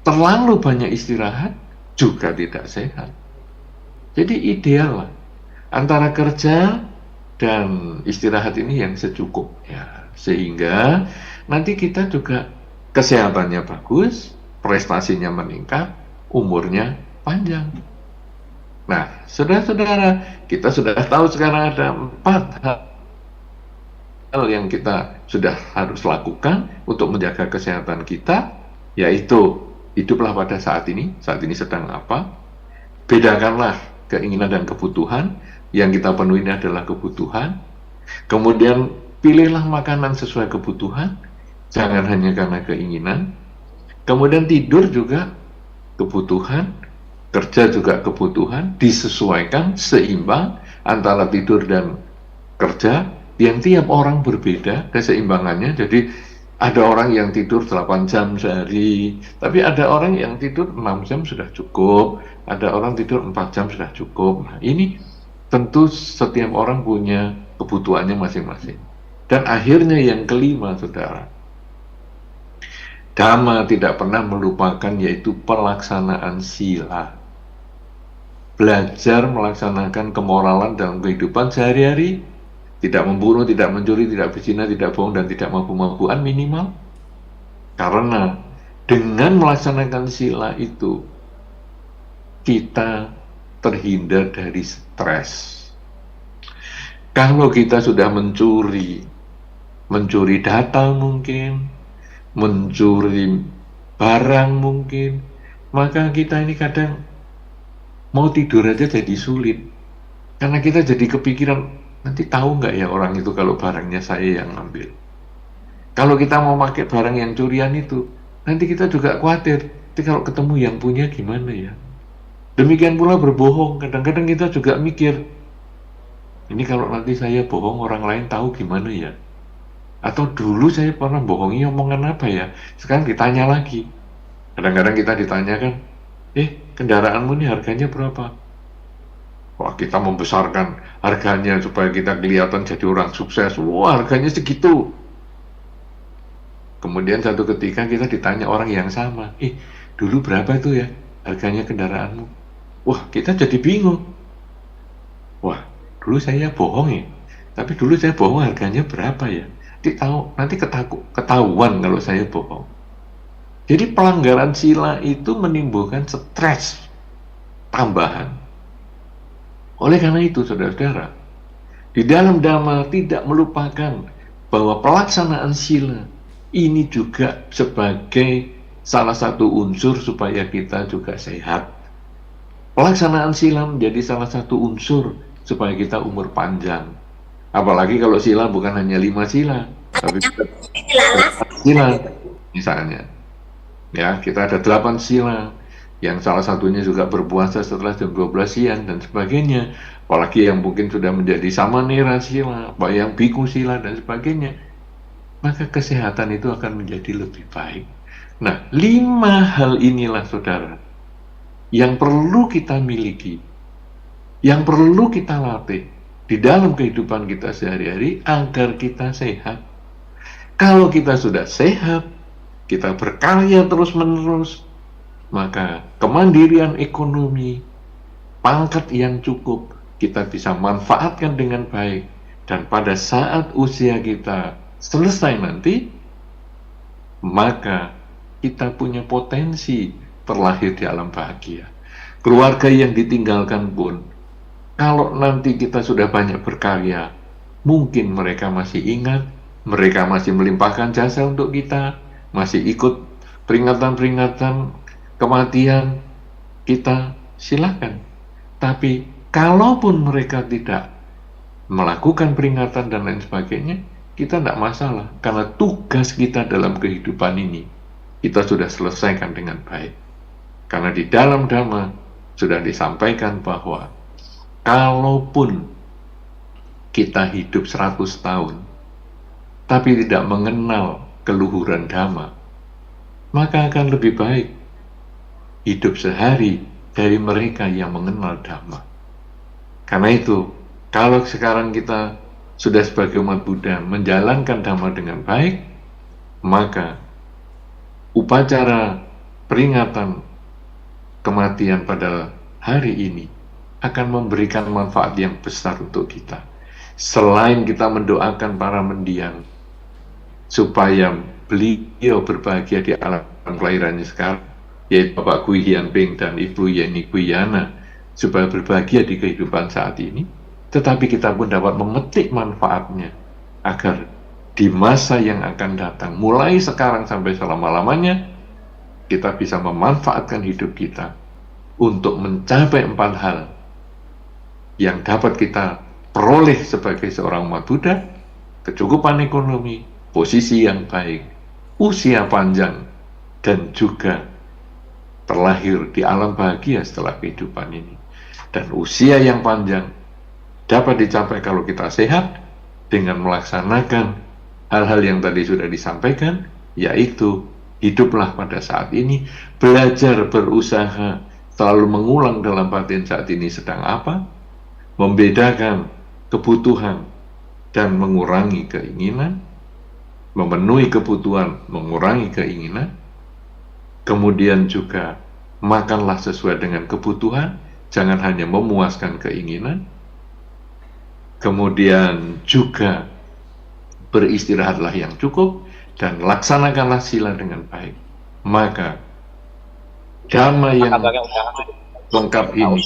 Terlalu banyak istirahat juga tidak sehat. Jadi ideal lah antara kerja dan istirahat ini yang secukupnya, sehingga nanti kita juga kesehatannya bagus, prestasinya meningkat, umurnya panjang. Nah, saudara-saudara, kita sudah tahu sekarang ada 4 hal yang kita sudah harus lakukan untuk menjaga kesehatan kita, yaitu hiduplah pada saat ini sedang apa, bedakanlah keinginan dan kebutuhan. Yang kita penuhi ini adalah kebutuhan. Kemudian pilihlah makanan sesuai kebutuhan, jangan hanya karena keinginan. Kemudian tidur juga kebutuhan, kerja juga kebutuhan, disesuaikan seimbang antara tidur dan kerja. Yang tiap orang berbeda keseimbangannya. Jadi ada orang yang tidur 8 jam sehari, tapi ada orang yang tidur 6 jam sudah cukup, ada orang tidur 4 jam sudah cukup. Nah, ini tentu setiap orang punya kebutuhannya masing-masing. Dan akhirnya yang kelima, saudara, Dhamma tidak pernah melupakan, yaitu pelaksanaan sila. Belajar melaksanakan kemoralan dalam kehidupan sehari-hari. Tidak membunuh, tidak mencuri, tidak berzina, tidak bohong, dan tidak mabuk-mabukan minimal. Karena dengan melaksanakan sila itu, kita terhindar dari stres. Kalau kita sudah mencuri data mungkin, mencuri barang mungkin, maka kita ini kadang mau tidur aja jadi sulit. Karena kita jadi kepikiran, nanti tahu nggak ya orang itu kalau barangnya saya yang ambil. Kalau kita mau pakai barang yang curian itu, nanti kita juga khawatir, nanti kalau ketemu yang punya gimana ya. Demikian pula berbohong, kadang-kadang kita juga mikir, ini kalau nanti saya bohong orang lain tahu gimana ya. Atau dulu saya pernah bohongi omongan apa ya, sekarang ditanya lagi. Kadang-kadang kita ditanyakan, kendaraanmu ini harganya berapa? Wah, kita membesarkan harganya supaya kita kelihatan jadi orang sukses. Wah, harganya segitu. Kemudian satu ketika kita ditanya orang yang sama, dulu berapa itu ya harganya kendaraanmu? Wah, kita jadi bingung. Wah, dulu saya bohong ya, tapi dulu saya bohong harganya berapa ya? nanti ketahuan kalau saya bohong. Jadi pelanggaran sila itu menimbulkan stres tambahan. Oleh karena itu, saudara-saudara, di dalam Dhamma tidak melupakan bahwa pelaksanaan sila ini juga sebagai salah satu unsur supaya kita juga sehat. Pelaksanaan sila menjadi salah satu unsur supaya kita umur panjang. Apalagi kalau sila bukan hanya 5 sila, tapi kita sila misalnya. Ya, kita ada 8 sila, yang salah satunya juga berpuasa setelah jam 12 siang dan sebagainya. Apalagi yang mungkin sudah menjadi samanera sila, yang biku sila dan sebagainya. Maka kesehatan itu akan menjadi lebih baik. Nah, 5 hal inilah saudara, yang perlu kita miliki, yang perlu kita latih di dalam kehidupan kita sehari-hari agar kita sehat. Kalau kita sudah sehat, kita berkarya terus-menerus, maka kemandirian ekonomi, pangkat yang cukup, kita bisa manfaatkan dengan baik. Dan pada saat usia kita selesai nanti, maka kita punya potensi terlahir di alam bahagia. Keluarga yang ditinggalkan pun, kalau nanti kita sudah banyak berkarya, mungkin mereka masih ingat, mereka masih melimpahkan jasa untuk kita, masih ikut peringatan-peringatan kematian kita, silakan. Tapi kalaupun mereka tidak melakukan peringatan dan lain sebagainya, kita tidak masalah, karena tugas kita dalam kehidupan ini kita sudah selesaikan dengan baik. Karena di dalam Dhamma sudah disampaikan bahwa kalaupun kita hidup 100 tahun tapi tidak mengenal keluhuran Dhamma, maka akan lebih baik hidup sehari dari mereka yang mengenal Dhamma. Karena itu, kalau sekarang kita sudah sebagai umat Buddha menjalankan Dhamma dengan baik, maka upacara peringatan kematian pada hari ini akan memberikan manfaat yang besar untuk kita. Selain kita mendoakan para mendiang supaya beliau berbahagia di alam kelahirannya sekarang, yaitu Bapak Gui Hian Ping dan Ibu Yeni Guyana, supaya berbahagia di kehidupan saat ini, tetapi kita pun dapat memetik manfaatnya agar di masa yang akan datang, mulai sekarang sampai selama-lamanya, kita bisa memanfaatkan hidup kita untuk mencapai 4 hal yang dapat kita peroleh sebagai seorang umat Buddha: kecukupan ekonomi, posisi yang baik, usia panjang, dan juga terlahir di alam bahagia setelah kehidupan ini. Dan usia yang panjang dapat dicapai kalau kita sehat dengan melaksanakan hal-hal yang tadi sudah disampaikan, yaitu hiduplah pada saat ini, belajar berusaha selalu mengulang dalam batin saat ini sedang apa, membedakan kebutuhan dan mengurangi keinginan, memenuhi kebutuhan, mengurangi keinginan, kemudian juga makanlah sesuai dengan kebutuhan, jangan hanya memuaskan keinginan, kemudian juga beristirahatlah yang cukup, dan laksanakanlah sila dengan baik. Maka Dhamma yang lengkap ini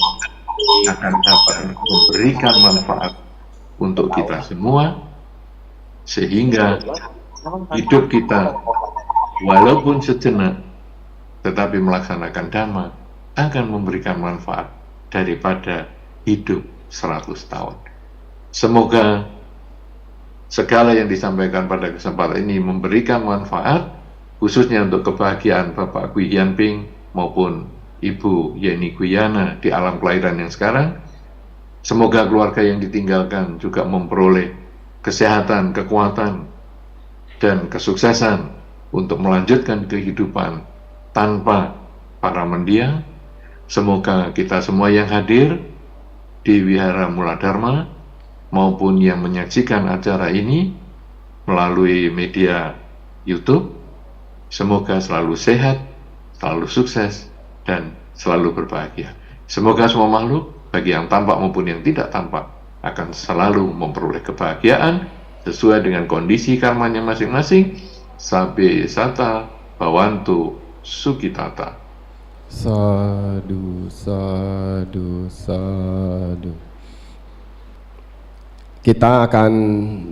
akan dapat memberikan manfaat untuk kita semua, sehingga hidup kita walaupun sejenak tetapi melaksanakan Dhamma akan memberikan manfaat daripada hidup 100 tahun. Semoga segala yang disampaikan pada kesempatan ini memberikan manfaat, khususnya untuk kebahagiaan Bapak Gui Hian Ping maupun Ibu Yeni Guyana di alam kelahiran yang sekarang. Semoga keluarga yang ditinggalkan juga memperoleh kesehatan, kekuatan, dan kesuksesan untuk melanjutkan kehidupan tanpa para mendiang. Semoga kita semua yang hadir di Wihara Mula Dharma maupun yang menyaksikan acara ini melalui media YouTube, semoga selalu sehat, selalu sukses, dan selalu berbahagia. Semoga semua makhluk, bagi yang tampak maupun yang tidak tampak, akan selalu memperoleh kebahagiaan sesuai dengan kondisi karmanya masing-masing. Sabe sata bawantu sukitata. Sadu, sadu, sadu. Kita akan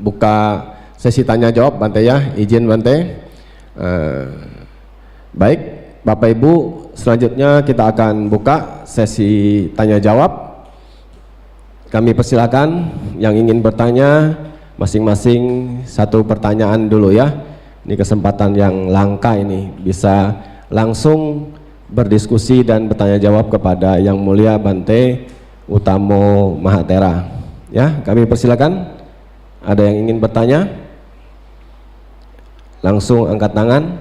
buka sesi tanya jawab, Bante ya, izin Bante. Baik, Bapak Ibu, selanjutnya kita akan buka sesi tanya jawab. Kami persilakan yang ingin bertanya, masing-masing satu pertanyaan dulu ya. Ini kesempatan yang langka ini, bisa langsung berdiskusi dan bertanya jawab kepada Yang Mulia Bante Utamo Mahathera. Ya, kami persilakan. Ada yang ingin bertanya? Langsung angkat tangan.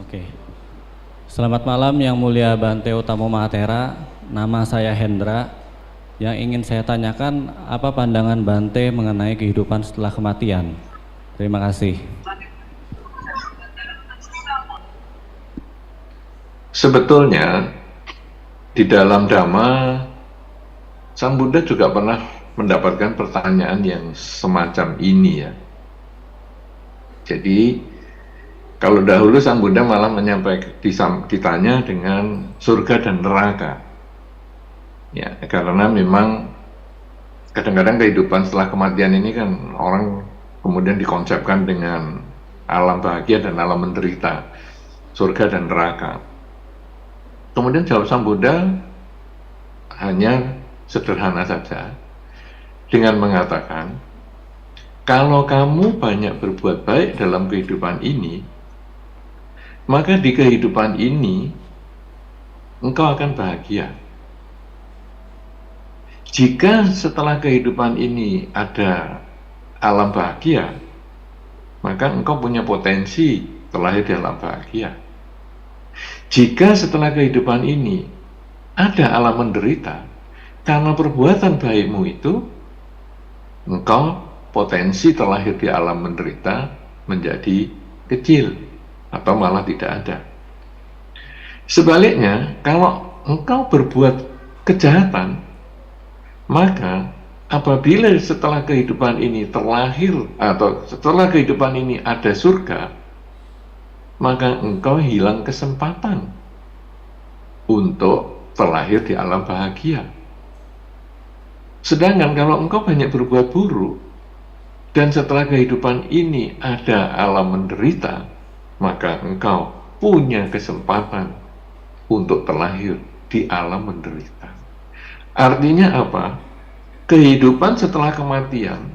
Oke. Selamat malam Yang Mulia Bante Utamo Mahathera. Nama saya Hendra. Yang ingin saya tanyakan, apa pandangan Bante mengenai kehidupan setelah kematian? Terima kasih. Sebetulnya di dalam Dhamma, Sang Buddha juga pernah mendapatkan pertanyaan yang semacam ini ya. Jadi kalau dahulu Sang Buddha malah menyampaikan, ditanya dengan surga dan neraka. Ya, karena memang kadang-kadang kehidupan setelah kematian ini kan orang kemudian dikonsepkan dengan alam bahagia dan alam menderita, surga dan neraka. Kemudian jawab Sang Buddha hanya sederhana saja dengan mengatakan, kalau kamu banyak berbuat baik dalam kehidupan ini, maka di kehidupan ini engkau akan bahagia. Jika setelah kehidupan ini ada alam bahagia, maka engkau punya potensi terlahir di alam bahagia. Jika setelah kehidupan ini ada alam menderita, karena perbuatan baikmu itu, engkau potensi terlahir di alam menderita menjadi kecil atau malah tidak ada. Sebaliknya, kalau engkau berbuat kejahatan, maka apabila setelah kehidupan ini terlahir atau setelah kehidupan ini ada surga, maka engkau hilang kesempatan untuk terlahir di alam bahagia. Sedangkan kalau engkau banyak berbuat buruk dan setelah kehidupan ini ada alam menderita, maka engkau punya kesempatan untuk terlahir di alam menderita. Artinya apa? Kehidupan setelah kematian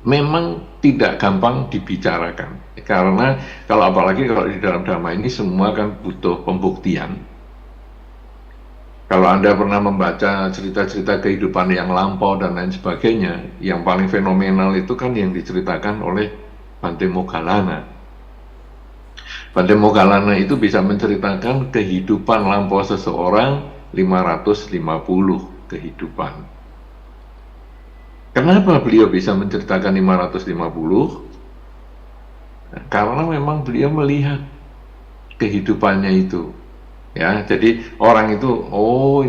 memang tidak gampang dibicarakan, karena kalau apalagi kalau di dalam Dhamma ini semua kan butuh pembuktian. Kalau Anda pernah membaca cerita-cerita kehidupan yang lampau dan lain sebagainya, yang paling fenomenal itu kan yang diceritakan oleh Bante Moggallana. Bante Moggallana itu bisa menceritakan kehidupan lampau seseorang 550 kehidupan. Kenapa beliau bisa menceritakan 550? Karena memang beliau melihat kehidupannya itu. Ya, jadi orang itu, oh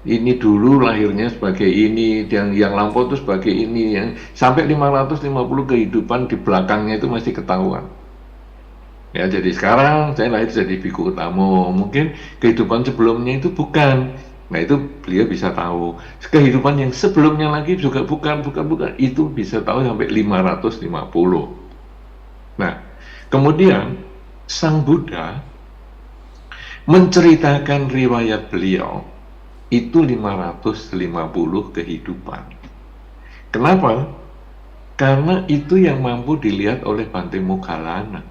ini dulu lahirnya sebagai ini, dan yang lampau itu sebagai ini, yang sampai 550 kehidupan di belakangnya itu masih ketahuan. Ya, jadi sekarang saya lahir jadi Bhikkhu Utamo, mungkin kehidupan sebelumnya itu bukan. Nah, itu beliau bisa tahu. Kehidupan yang sebelumnya lagi juga bukan, itu bisa tahu sampai 550. Nah, kemudian Sang Buddha menceritakan riwayat beliau itu 550 kehidupan. Kenapa? Karena itu yang mampu dilihat oleh Bante Moggallana.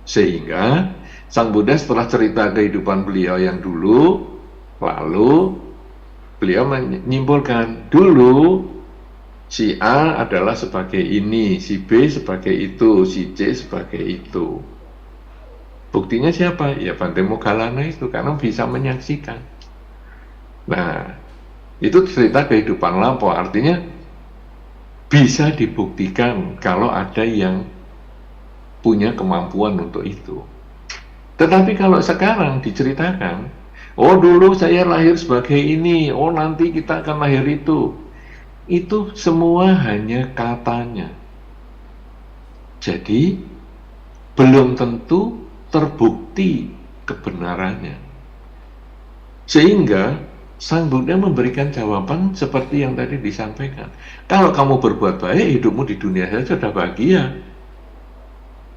Sehingga Sang Buddha setelah cerita kehidupan beliau yang dulu, lalu beliau menyimpulkan, dulu si A adalah sebagai ini, si B sebagai itu, si C sebagai itu. Buktinya siapa? Ya Bante Moggallana itu, karena bisa menyaksikan. Nah, itu cerita kehidupan lampau, artinya bisa dibuktikan kalau ada yang punya kemampuan untuk itu. Tetapi kalau sekarang diceritakan, oh dulu saya lahir sebagai ini, oh nanti kita akan lahir itu. itu semua hanya katanya. Jadi belum tentu terbukti kebenarannya. Sehingga Sang Buddha memberikan jawaban seperti yang tadi disampaikan. Kalau kamu berbuat baik, hidupmu di dunia saja sudah bahagia.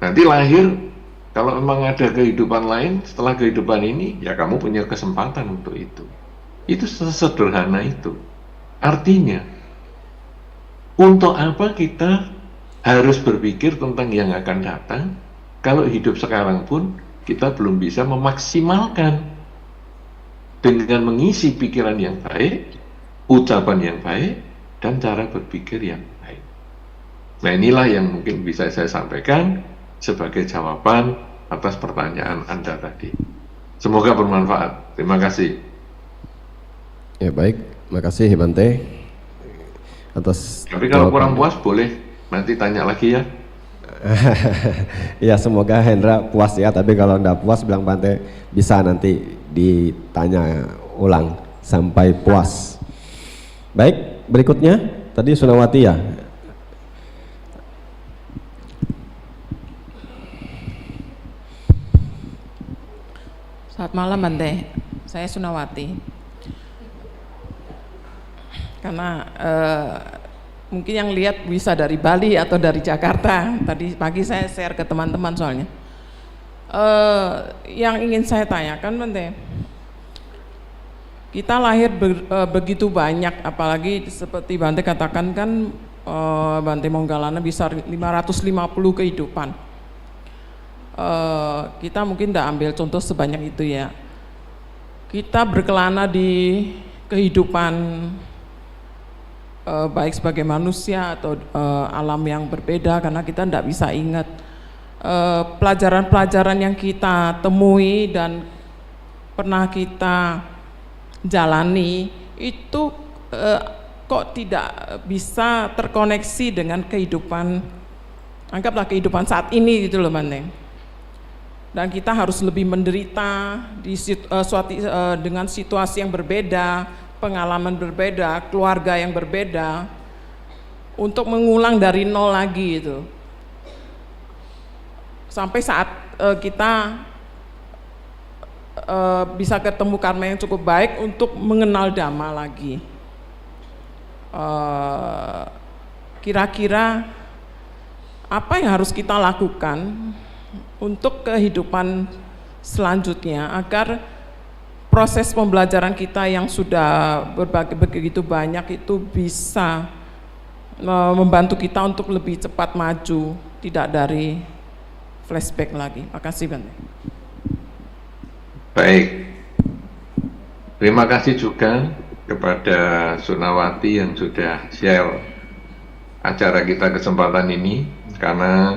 Nanti lahir, kalau memang ada kehidupan lain setelah kehidupan ini, ya kamu punya kesempatan untuk itu. Itu sesederhana itu. Artinya, untuk apa kita harus berpikir tentang yang akan datang kalau hidup sekarang pun kita belum bisa memaksimalkan dengan mengisi pikiran yang baik, ucapan yang baik, dan cara berpikir yang baik. Nah, inilah yang mungkin bisa saya sampaikan sebagai jawaban atas pertanyaan Anda tadi. Semoga bermanfaat. Terima kasih. Ya baik, makasih Bante atas. Tapi kalau kurang puas boleh nanti tanya lagi ya. Ya semoga Hendra puas ya, tapi kalau enggak puas bilang Bante bisa nanti ditanya ulang sampai puas. Baik, berikutnya tadi Sunawati ya. Selamat malam Bante, saya Sunawati. Karena mungkin yang lihat bisa dari Bali atau dari Jakarta. Tadi pagi saya share ke teman-teman soalnya. Yang ingin saya tanyakan Bante, kita lahir begitu banyak, apalagi seperti Bante katakan kan Bante Monggalana bisa 550 kehidupan. Kita mungkin tidak ambil contoh sebanyak itu ya. Kita berkelana di kehidupan baik sebagai manusia atau alam yang berbeda, karena kita tidak bisa ingat pelajaran-pelajaran yang kita temui dan pernah kita jalani itu kok tidak bisa terkoneksi dengan kehidupan, anggaplah kehidupan saat ini gitu loh Bante. Dan kita harus lebih menderita dengan situasi yang berbeda, pengalaman berbeda, keluarga yang berbeda, untuk mengulang dari nol lagi itu. Sampai saat kita bisa ketemu karma yang cukup baik untuk mengenal Dhamma lagi. Kira-kira apa yang harus kita lakukan untuk kehidupan selanjutnya agar proses pembelajaran kita yang sudah begitu banyak itu bisa membantu kita untuk lebih cepat maju, tidak dari flashback lagi. Makasih Bante. Baik, terima kasih juga kepada Sunawati yang sudah share acara kita kesempatan ini, karena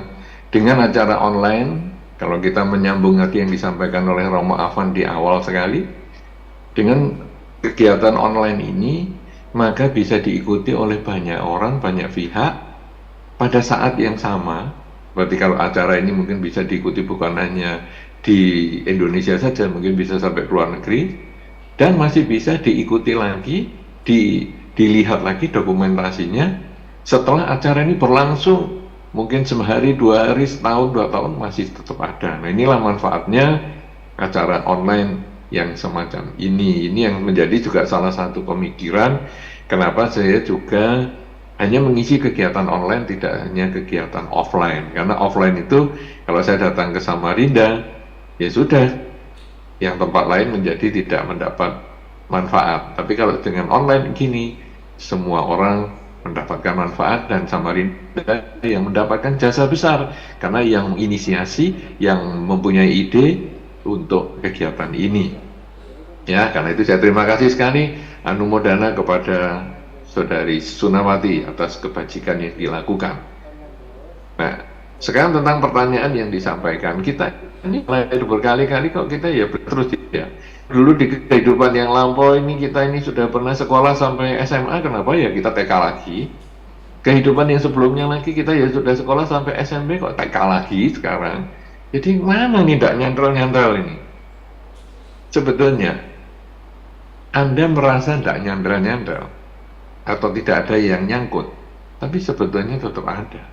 dengan acara online, kalau kita menyambung lagi yang disampaikan oleh Romo Afan di awal sekali, dengan kegiatan online ini maka bisa diikuti oleh banyak orang, banyak pihak pada saat yang sama. Berarti kalau acara ini mungkin bisa diikuti bukan hanya di Indonesia saja, mungkin bisa sampai ke luar negeri, dan masih bisa diikuti lagi, dilihat lagi dokumentasinya setelah acara ini berlangsung. Mungkin sehari, 2 hari, setahun, 2 tahun masih tetap ada. Nah, inilah manfaatnya acara online yang semacam ini. Ini yang menjadi juga salah satu pemikiran kenapa saya juga hanya mengisi kegiatan online, tidak hanya kegiatan offline. Karena offline itu kalau saya datang ke Samarinda, ya sudah, yang tempat lain menjadi tidak mendapat manfaat. Tapi kalau dengan online gini, semua orang mendapatkan manfaat, dan Samarinda yang mendapatkan jasa besar karena yang menginisiasi, yang mempunyai ide untuk kegiatan ini. Ya, karena itu saya terima kasih sekali anumodana kepada Saudari Sunawati atas kebajikan yang dilakukan. Nah, sekarang tentang pertanyaan yang disampaikan, kita ini lahir berkali-kali kok kita ya terus ya. Dulu di kehidupan yang lampau ini kita ini sudah pernah sekolah sampai SMA, kenapa ya kita TK lagi? Kehidupan yang sebelumnya lagi kita ya sudah sekolah sampai SMP, kok TK lagi sekarang? Jadi mana nih tidak nyantol-nyantol ini? Sebetulnya Anda merasa tidak nyantol-nyantol, atau tidak ada yang nyangkut, tapi sebetulnya tetap ada.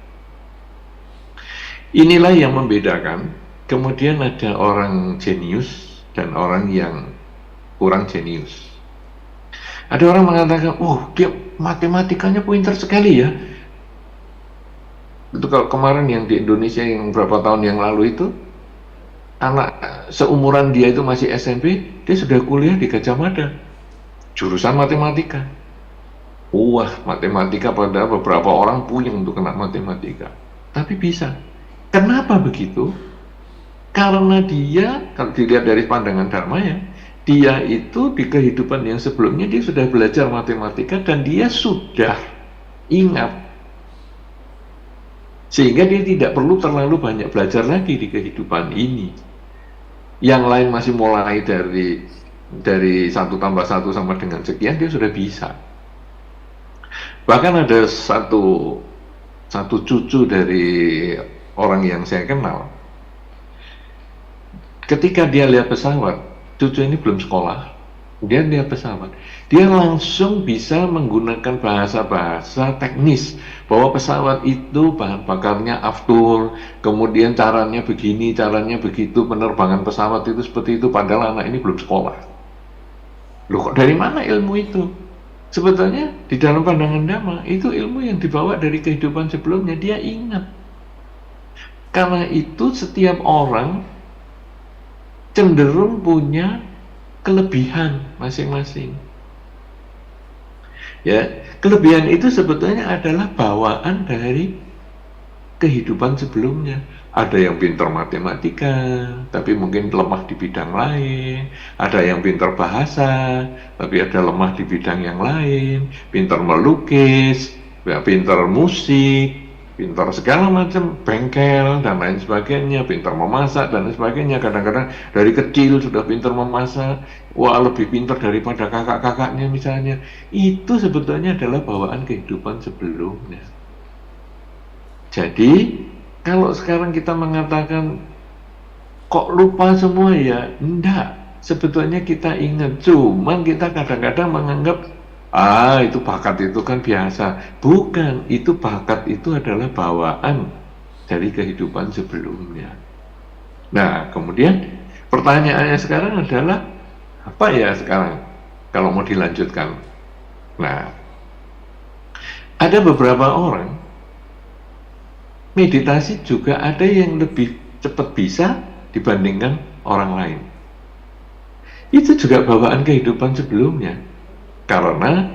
Inilah yang membedakan. Kemudian ada orang jenius dan orang yang kurang jenius. Ada orang mengatakan, oh dia matematikanya pintar sekali ya. Itu kalau kemarin yang di Indonesia yang beberapa tahun yang lalu itu, anak seumuran dia itu masih SMP, dia sudah kuliah di Gajah Mada, jurusan matematika. Wah, matematika pada beberapa orang puyeng untuk kena matematika, tapi bisa. Kenapa begitu? Karena dia, kalau dilihat dari pandangan Dharma ya, dia itu di kehidupan yang sebelumnya dia sudah belajar matematika dan dia sudah ingat, sehingga dia tidak perlu terlalu banyak belajar lagi di kehidupan ini. Yang lain masih mulai dari 1 tambah 1 sama dengan sekian, dia sudah bisa. Bahkan ada satu cucu dari orang yang saya kenal, ketika dia lihat pesawat, cucu ini belum sekolah, dia lihat pesawat, dia langsung bisa menggunakan bahasa-bahasa teknis, bahwa pesawat itu bahan bakarnya aftur, kemudian caranya begini, caranya begitu, penerbangan pesawat itu seperti itu, padahal anak ini belum sekolah. Loh, kok dari mana ilmu itu? Sebetulnya di dalam pandangan Dhamma, itu ilmu yang dibawa dari kehidupan sebelumnya, dia ingat. Karena itu setiap orang cenderung punya kelebihan masing-masing. Ya, kelebihan itu sebetulnya adalah bawaan dari kehidupan sebelumnya. Ada yang pintar matematika, tapi mungkin lemah di bidang lain. Ada yang pintar bahasa, tapi ada lemah di bidang yang lain. Pintar melukis, ya, pintar musik, pintar segala macam, bengkel dan lain sebagainya, pintar memasak dan lain sebagainya. Kadang-kadang dari kecil sudah pintar memasak, wah lebih pintar daripada kakak-kakaknya misalnya. Itu sebetulnya adalah bawaan kehidupan sebelumnya. Jadi kalau sekarang kita mengatakan kok lupa semua ya, enggak. Sebetulnya kita ingat, cuman kita kadang-kadang menganggap itu bakat itu kan biasa. Bukan, itu bakat itu adalah bawaan dari kehidupan sebelumnya. Nah, kemudian pertanyaannya sekarang adalah apa ya sekarang kalau mau dilanjutkan? Nah, ada beberapa orang meditasi juga ada yang lebih cepat bisa dibandingkan orang lain. Itu juga bawaan kehidupan sebelumnya. Karena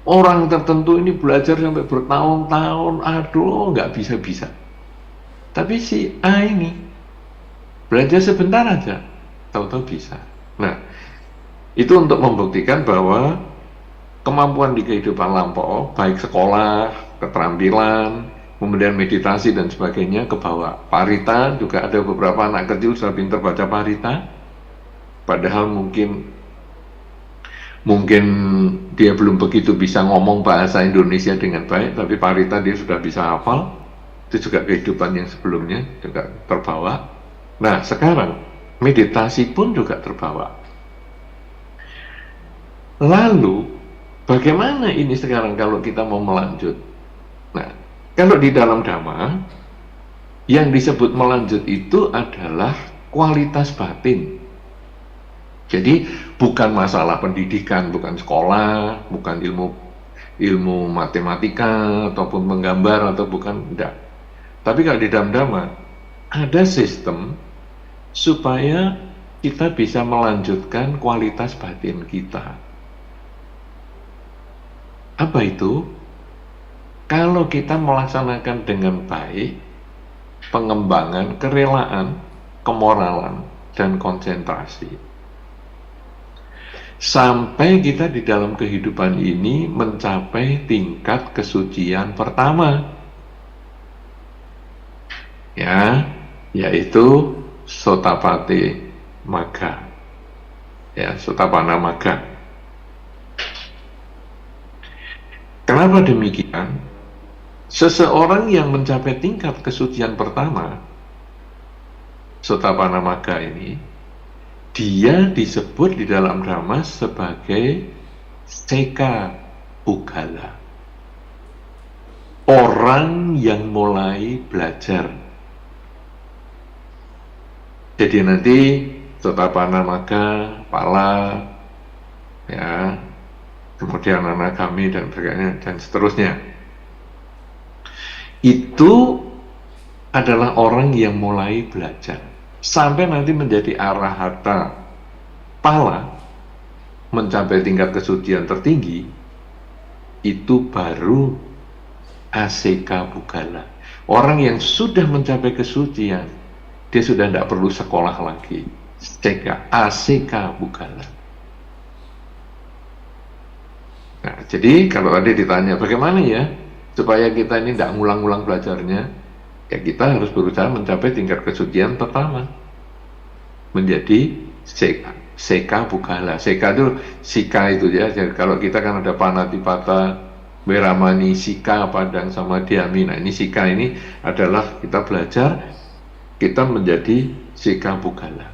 orang tertentu ini belajar sampai bertahun-tahun, aduh nggak bisa-bisa. Tapi si A ini belajar sebentar aja, tahu-tahu bisa. Nah, itu untuk membuktikan bahwa kemampuan di kehidupan lampau, baik sekolah, keterampilan, kemudian meditasi dan sebagainya ke bawah. Parita juga ada beberapa anak kecil sudah pintar baca parita, padahal mungkin dia belum begitu bisa ngomong bahasa Indonesia dengan baik, tapi parita dia sudah bisa hafal. Itu juga kehidupan yang sebelumnya juga terbawa. Nah, sekarang meditasi pun juga terbawa. Lalu bagaimana ini sekarang kalau kita mau melanjut? Nah, kalau di dalam Dhamma yang disebut melanjut itu adalah kualitas batin. Jadi bukan masalah pendidikan, bukan sekolah, bukan ilmu matematika ataupun menggambar atau bukan, enggak. Tapi kalau di dalam Dhamma ada sistem supaya kita bisa melanjutkan kualitas batin kita. Apa itu? Kalau kita melaksanakan dengan baik pengembangan kerelaan, kemoralan, dan konsentrasi, sampai kita di dalam kehidupan ini mencapai tingkat kesucian pertama, ya, yaitu Sotapati Magga, ya, Sotapanna Magga. Kenapa demikian? Seseorang yang mencapai tingkat kesucian pertama, Sotapanna Magga ini, dia disebut di dalam Dhamma sebagai seka Pugala. Orang yang mulai belajar. Jadi nanti Sotapana Maga, Pala, ya, kemudian anak kami dan sebagainya dan seterusnya. Itu adalah orang yang mulai belajar sampai nanti menjadi arahata pala, mencapai tingkat kesucian tertinggi, itu baru ACK Pugala. Orang yang sudah mencapai kesucian, dia sudah tidak perlu sekolah lagi. ACK Pugala. Nah, jadi kalau tadi ditanya bagaimana ya supaya kita ini tidak ngulang-ngulang belajarnya, ya kita harus berusaha mencapai tingkat kesucian pertama, menjadi Seka Pugala. Seka itu Sika itu ya. Jadi kalau kita kan ada Panatipata, Weramani, Sika, Padang, sama Dhyami. Nah ini Sika ini adalah kita belajar, kita menjadi Seka Pugala.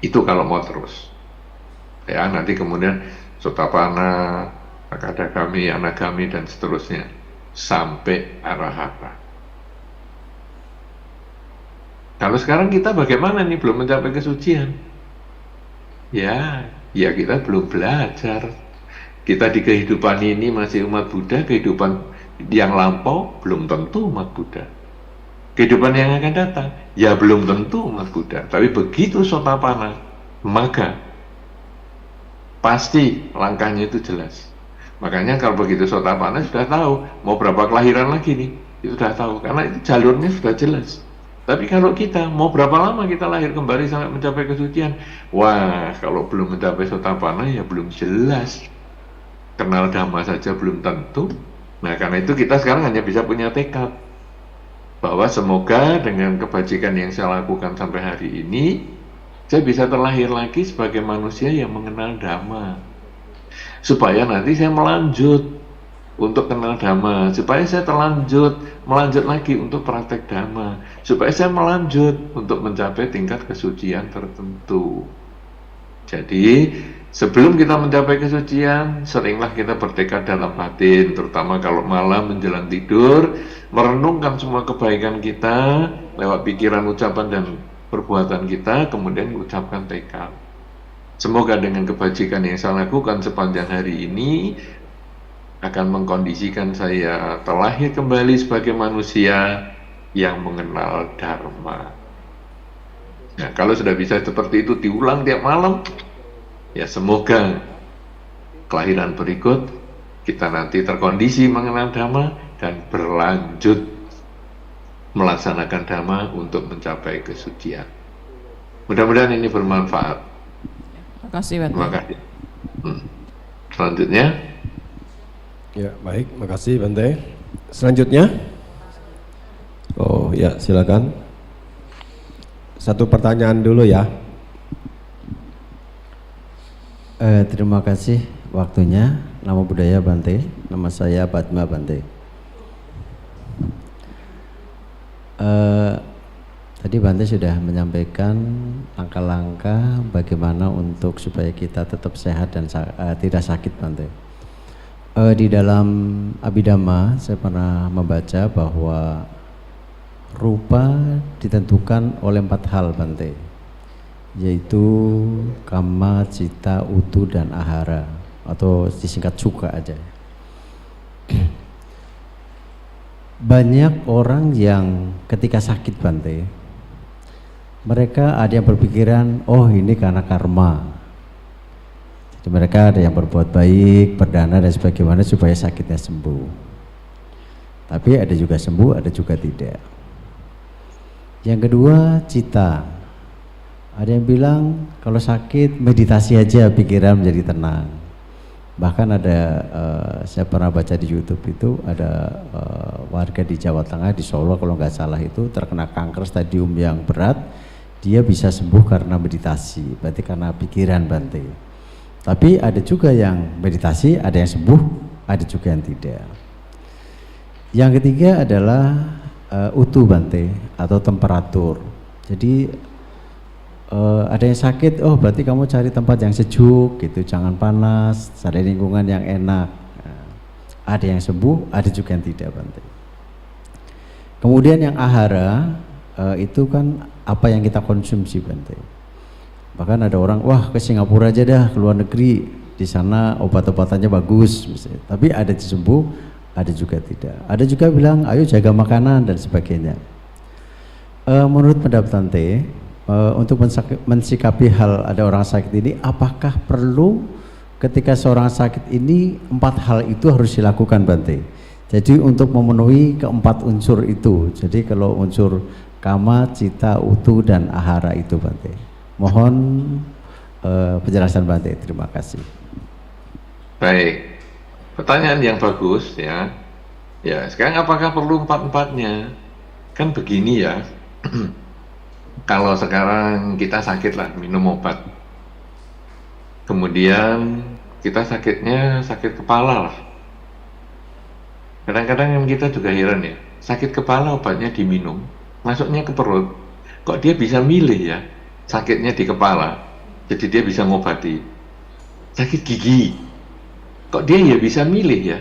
Itu kalau mau terus. Ya nanti kemudian Sotapana, Akadagami, Anagami dan seterusnya sampai Arahata. Kalau sekarang kita bagaimana nih belum mencapai kesucian? Ya kita belum belajar. Kita di kehidupan ini masih umat Buddha, kehidupan yang lampau belum tentu umat Buddha. Kehidupan yang akan datang ya belum tentu umat Buddha. Tapi begitu Sotapana Maga, pasti langkahnya itu jelas. Makanya kalau begitu Sotapana sudah tahu mau berapa kelahiran lagi nih, itu sudah tahu karena itu jalurnya sudah jelas. Tapi kalau kita mau berapa lama kita lahir kembali sampai mencapai kesucian, wah kalau belum mencapai Sotapana ya belum jelas. Kenal Dhamma saja belum tentu. Nah karena itu kita sekarang hanya bisa punya tekad bahwa semoga dengan kebajikan yang saya lakukan sampai hari ini, saya bisa terlahir lagi sebagai manusia yang mengenal Dhamma, supaya nanti saya melanjut untuk kenal Dhamma, supaya saya melanjut lagi untuk praktek Dhamma, supaya saya melanjut untuk mencapai tingkat kesucian tertentu. Jadi sebelum kita mencapai kesucian, seringlah kita bertekad dalam batin, terutama kalau malam menjelang tidur, merenungkan semua kebaikan kita lewat pikiran, ucapan, dan perbuatan kita, kemudian ucapkan tekad. Semoga dengan kebajikan yang saya lakukan sepanjang hari ini akan mengkondisikan saya terlahir kembali sebagai manusia yang mengenal Dharma. Nah, kalau sudah bisa seperti itu diulang tiap malam, ya semoga kelahiran berikut kita nanti terkondisi mengenal Dhamma dan berlanjut melaksanakan Dhamma untuk mencapai kesucian. Mudah-mudahan ini bermanfaat. Terima kasih, Bante. Terima kasih. Selanjutnya. Ya, baik, makasih Bante. Selanjutnya. Oh ya, silakan. Satu pertanyaan dulu ya. Terima kasih waktunya. Namo Buddhaya Bante. Nama saya Padma Bante. Tadi Bante sudah menyampaikan langkah-langkah bagaimana untuk supaya kita tetap sehat dan tidak sakit, Bante. Di dalam Abhidhamma saya pernah membaca bahwa rupa ditentukan oleh 4 hal, Bante, yaitu kama, cita, utu, dan ahara, atau disingkat suka aja. Banyak orang yang ketika sakit, Bante, mereka ada yang berpikiran, oh ini karena karma. Jadi mereka ada yang berbuat baik, berdana dan sebagaimana supaya sakitnya sembuh. Tapi ada juga sembuh, ada juga tidak. Yang kedua, cita. Ada yang bilang kalau sakit meditasi aja pikiran menjadi tenang. Bahkan ada saya pernah baca di YouTube itu ada warga di Jawa Tengah, di Solo kalau nggak salah, itu terkena kanker stadium yang berat, dia bisa sembuh karena meditasi, berarti karena pikiran, Bante. Tapi ada juga yang meditasi, ada yang sembuh, ada juga yang tidak. Yang ketiga adalah utu, Bante, atau temperatur. Jadi ada yang sakit, oh berarti kamu cari tempat yang sejuk gitu, jangan panas, cari lingkungan yang enak. Nah, ada yang sembuh, ada juga yang tidak, Bante. Kemudian yang ahara itu kan apa yang kita konsumsi, Bante. Bahkan ada orang, wah ke Singapura aja dah, ke luar negeri, di sana obat-obatannya bagus misalnya. Tapi ada yang sembuh, ada juga tidak. Ada juga bilang, ayo jaga makanan dan sebagainya. Menurut pendapat Bante, untuk mensikapi hal ada orang sakit ini, apakah perlu ketika seorang sakit ini 4 hal itu harus dilakukan, Bante? Jadi untuk memenuhi keempat unsur itu, jadi kalau unsur kama, cita, utu, dan ahara itu, Bante. Mohon penjelasan Bante, terima kasih. Baik, pertanyaan yang bagus ya. Ya, sekarang apakah perlu 4-4-nya? Kan begini ya. Kalau sekarang kita sakit lah, minum obat. Kemudian kita sakitnya sakit kepala lah. Kadang-kadang yang kita juga heran ya, sakit kepala obatnya diminum, masuknya ke perut. Kok dia bisa milih ya, sakitnya di kepala, jadi dia bisa ngobati. Sakit gigi, kok dia ya bisa milih ya,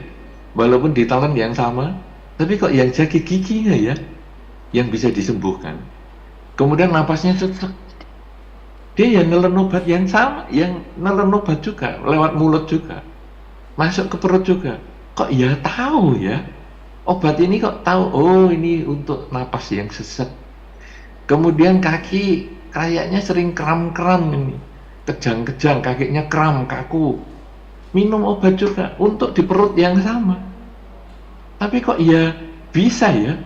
walaupun ditelan yang sama, tapi kok yang sakit giginya ya, yang bisa disembuhkan. Kemudian napasnya sesak, dia yang nelen obat yang sama, yang nelen obat juga, lewat mulut juga, masuk ke perut juga. Kok ya tahu ya, obat ini kok tahu, oh ini untuk napas yang sesak. Kemudian kaki kayaknya sering kram-kram ini, kejang-kejang, kakinya kram, kaku. Minum obat juga untuk di perut yang sama. Tapi kok ya bisa ya,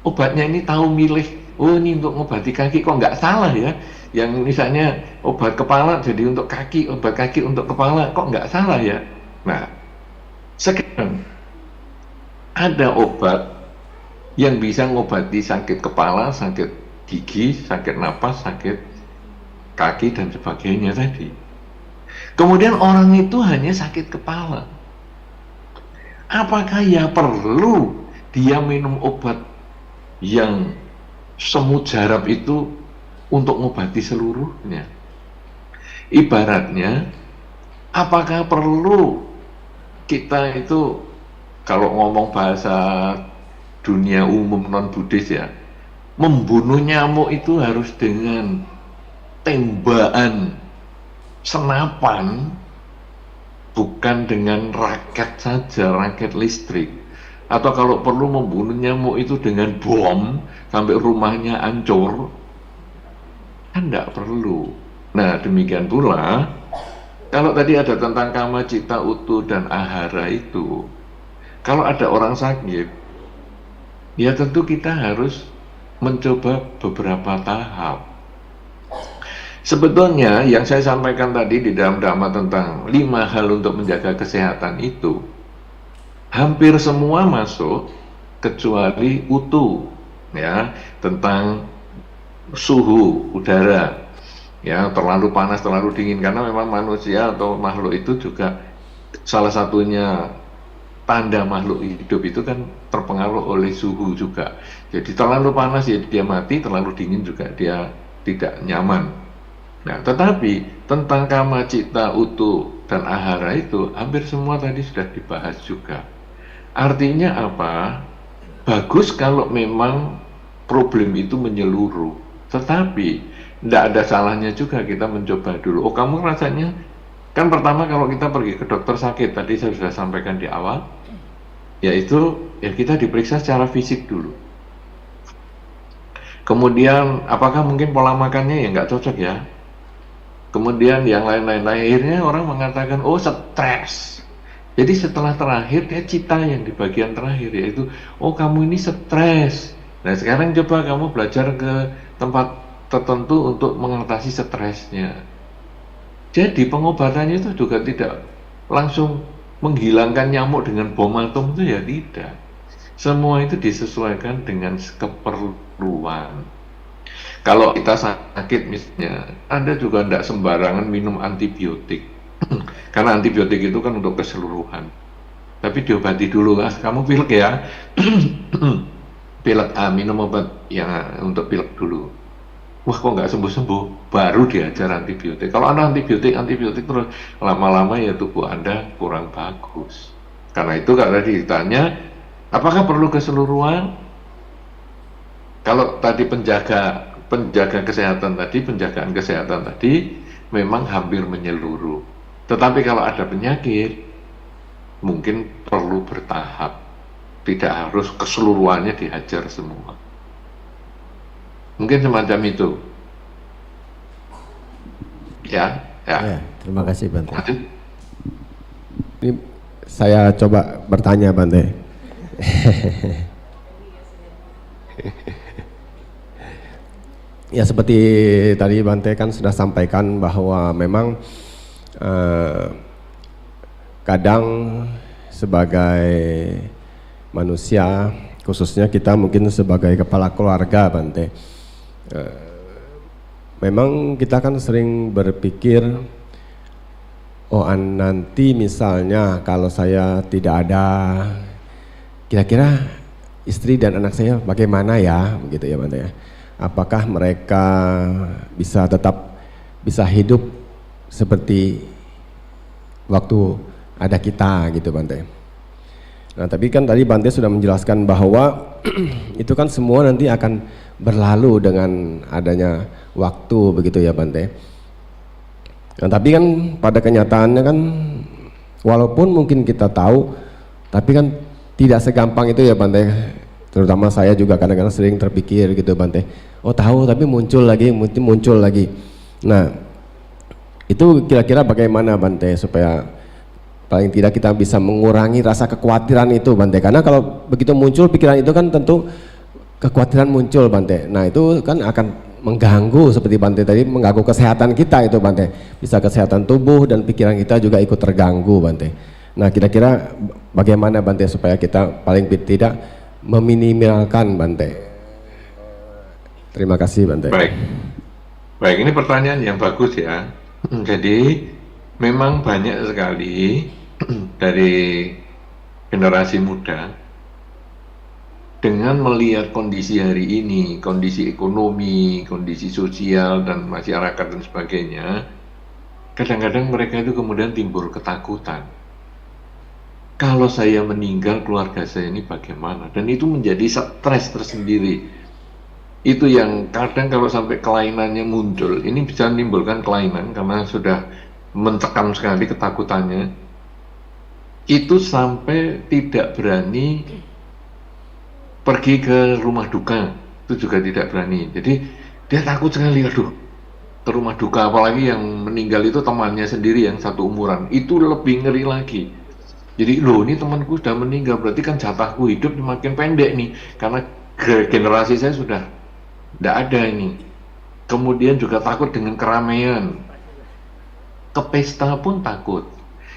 obatnya ini tahu milih, oh ini untuk ngobati kaki, kok nggak salah ya. Yang misalnya obat kepala jadi untuk kaki, obat kaki untuk kepala, kok nggak salah ya. Nah, sekarang ada obat yang bisa ngobati sakit kepala, sakit gigi, sakit napas, sakit kaki dan sebagainya tadi. Kemudian orang itu hanya sakit kepala. Apakah ya perlu dia minum obat yang semujarab itu untuk ngobati seluruhnya? Ibaratnya, apakah perlu kita itu, kalau ngomong bahasa dunia umum non-Buddhis ya, membunuh nyamuk itu harus dengan tembakan senapan, bukan dengan raket saja, raket listrik. Atau kalau perlu membunuh nyamuk itu dengan bom sampai rumahnya hancur, kan tidak perlu. Nah, demikian pula kalau tadi ada tentang kama, cita, utu, dan ahara itu, kalau ada orang sakit, ya tentu kita harus mencoba beberapa tahap. Sebetulnya yang saya sampaikan tadi di dalam Dhamma tentang 5 hal untuk menjaga kesehatan itu, hampir semua masuk kecuali utu, ya, tentang suhu udara. Ya, terlalu panas, terlalu dingin, karena memang manusia atau makhluk itu juga salah satunya tanda makhluk hidup itu kan terpengaruh oleh suhu juga. Jadi terlalu panas ya dia mati, terlalu dingin juga dia tidak nyaman. Nah, tetapi tentang kama, cita, utu, dan ahara itu hampir semua tadi sudah dibahas juga. Artinya apa? Bagus kalau memang problem itu menyeluruh, tetapi tidak ada salahnya juga kita mencoba dulu. Oh, kamu rasanya, kan pertama kalau kita pergi ke dokter sakit, tadi saya sudah sampaikan di awal, yaitu ya kita diperiksa secara fisik dulu. Kemudian apakah mungkin pola makannya ya nggak cocok ya. Kemudian yang lain-lain, akhirnya orang mengatakan, oh stres. Jadi setelah terakhir dia cita yang di bagian terakhir, yaitu oh kamu ini stres. Nah sekarang coba kamu belajar ke tempat tertentu untuk mengatasi stresnya. Jadi pengobatannya itu juga tidak langsung menghilangkan nyamuk dengan bom atom, itu ya tidak. Semua itu disesuaikan dengan keperluan. Kalau kita sakit misalnya, Anda juga tidak sembarangan minum antibiotik. Karena antibiotik itu kan untuk keseluruhan. Tapi diobati dulu, kamu pilek ya. Pilek A, minum obat yang untuk pilek dulu. wah kok nggak sembuh-sembuh, baru diajar antibiotik. Kalau Anda antibiotik terus, lama-lama ya tubuh Anda kurang bagus. Karena itu kalau tadi ditanya, apakah perlu keseluruhan? Kalau tadi penjagaan kesehatan tadi memang hampir menyeluruh. Tetapi kalau ada penyakit, mungkin perlu bertahap. Tidak harus keseluruhannya dihajar semua. Mungkin semacam itu. Ya. Ya, terima kasih Bante. Ini saya coba bertanya Bante. Ya seperti tadi Bante kan sudah sampaikan bahwa memang kadang sebagai manusia, khususnya kita mungkin sebagai kepala keluarga Bante, memang kita kan sering berpikir, oh nanti misalnya kalau saya tidak ada, kira-kira istri dan anak saya bagaimana ya, begitu ya Bante ya. Apakah mereka bisa hidup seperti waktu ada kita gitu Bante. Nah tapi kan tadi Bante sudah menjelaskan bahwa itu kan semua nanti akan berlalu dengan adanya waktu begitu ya Bante. Nah tapi kan pada kenyataannya kan walaupun mungkin kita tahu, tapi kan tidak segampang itu ya Bante. Terutama saya juga kadang-kadang sering terpikir gitu Bante, oh tahu tapi muncul lagi. Nah itu kira-kira bagaimana Bante supaya paling tidak kita bisa mengurangi rasa kekhawatiran itu Bante, karena kalau begitu muncul pikiran itu kan tentu kekhawatiran muncul Bante. Nah itu kan akan mengganggu seperti Bante tadi, mengganggu kesehatan kita itu Bante, bisa kesehatan tubuh dan pikiran kita juga ikut terganggu Bante. Nah kira-kira bagaimana Bante supaya kita paling tidak meminimalkan Bante. Terima kasih Bante. Baik, ini pertanyaan yang bagus ya. Jadi memang banyak sekali dari generasi muda dengan melihat kondisi hari ini, kondisi ekonomi, kondisi sosial dan masyarakat dan sebagainya, kadang-kadang mereka itu kemudian timbul ketakutan. Kalau saya meninggal, keluarga saya ini bagaimana? Dan itu menjadi stres tersendiri. Itu yang kadang kalau sampai kelainannya muncul, ini bisa menimbulkan kelainan karena sudah mencekam sekali ketakutannya. Itu sampai tidak berani pergi ke rumah duka, itu juga tidak berani. Jadi dia takut sekali, aduh, ke rumah duka, apalagi yang meninggal itu temannya sendiri yang satu umuran, itu lebih ngeri lagi. Jadi loh ini temanku sudah meninggal, berarti kan jatahku hidup makin pendek nih, karena generasi saya sudah tidak ada ini. Kemudian juga takut dengan keramaian, ke pesta pun takut.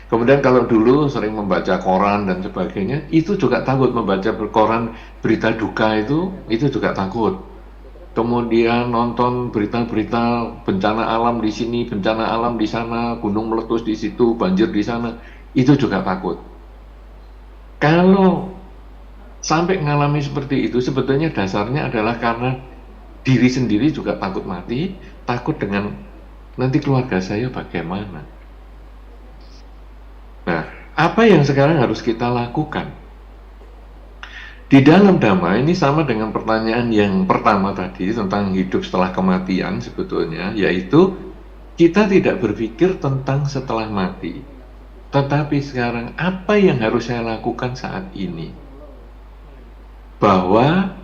Kemudian kalau dulu sering membaca koran dan sebagainya, itu juga takut membaca koran berita duka itu juga takut. Kemudian nonton berita-berita bencana alam di sini, bencana alam di sana, gunung meletus di situ, banjir di sana, itu juga takut. Kalau sampai mengalami seperti itu, sebetulnya dasarnya adalah karena diri sendiri juga takut mati, takut dengan nanti keluarga saya bagaimana. Nah, apa yang sekarang harus kita lakukan? Di dalam Dhamma ini sama dengan pertanyaan yang pertama tadi tentang hidup setelah kematian sebetulnya, yaitu kita tidak berpikir tentang setelah mati. Tetapi sekarang apa yang harus saya lakukan saat ini? Bahwa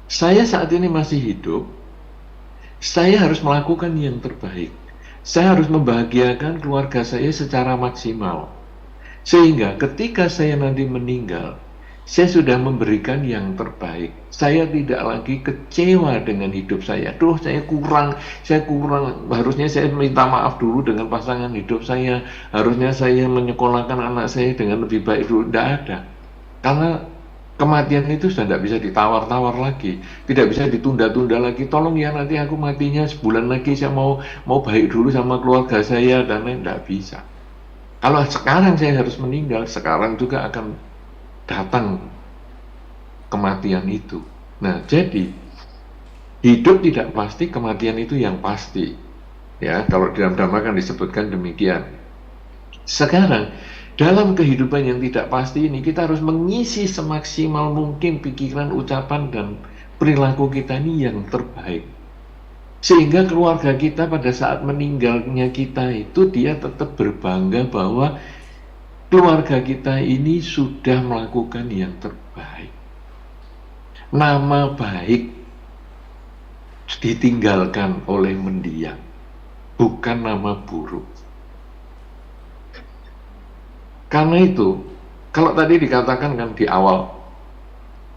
saya saat ini masih hidup, saya harus melakukan yang terbaik. Saya harus membahagiakan keluarga saya secara maksimal. Sehingga ketika saya nanti meninggal, saya sudah memberikan yang terbaik. Saya tidak lagi kecewa dengan hidup saya. Duh, saya kurang. Harusnya saya minta maaf dulu dengan pasangan hidup saya. Harusnya saya menyekolahkan anak saya dengan lebih baik dulu. Tidak ada. Karena kematian itu sudah tidak bisa ditawar-tawar lagi. Tidak bisa ditunda-tunda lagi. Tolong ya nanti aku matinya sebulan lagi. Saya mau baik dulu sama keluarga saya dan lain. Tidak bisa. Kalau sekarang saya harus meninggal, sekarang juga akan datang kematian itu. Nah, jadi Hidup tidak pasti, kematian itu yang pasti. Ya, kalau dalam Dhamma kan disebutkan demikian. Sekarang, dalam kehidupan yang tidak pasti ini, kita harus mengisi semaksimal mungkin pikiran, ucapan, dan perilaku kita ini yang terbaik. Sehingga keluarga kita pada saat meninggalnya kita itu, dia tetap berbangga bahwa keluarga kita ini sudah melakukan yang terbaik. Nama baik ditinggalkan oleh mendiang, bukan nama buruk. Karena itu, kalau tadi dikatakan kan di awal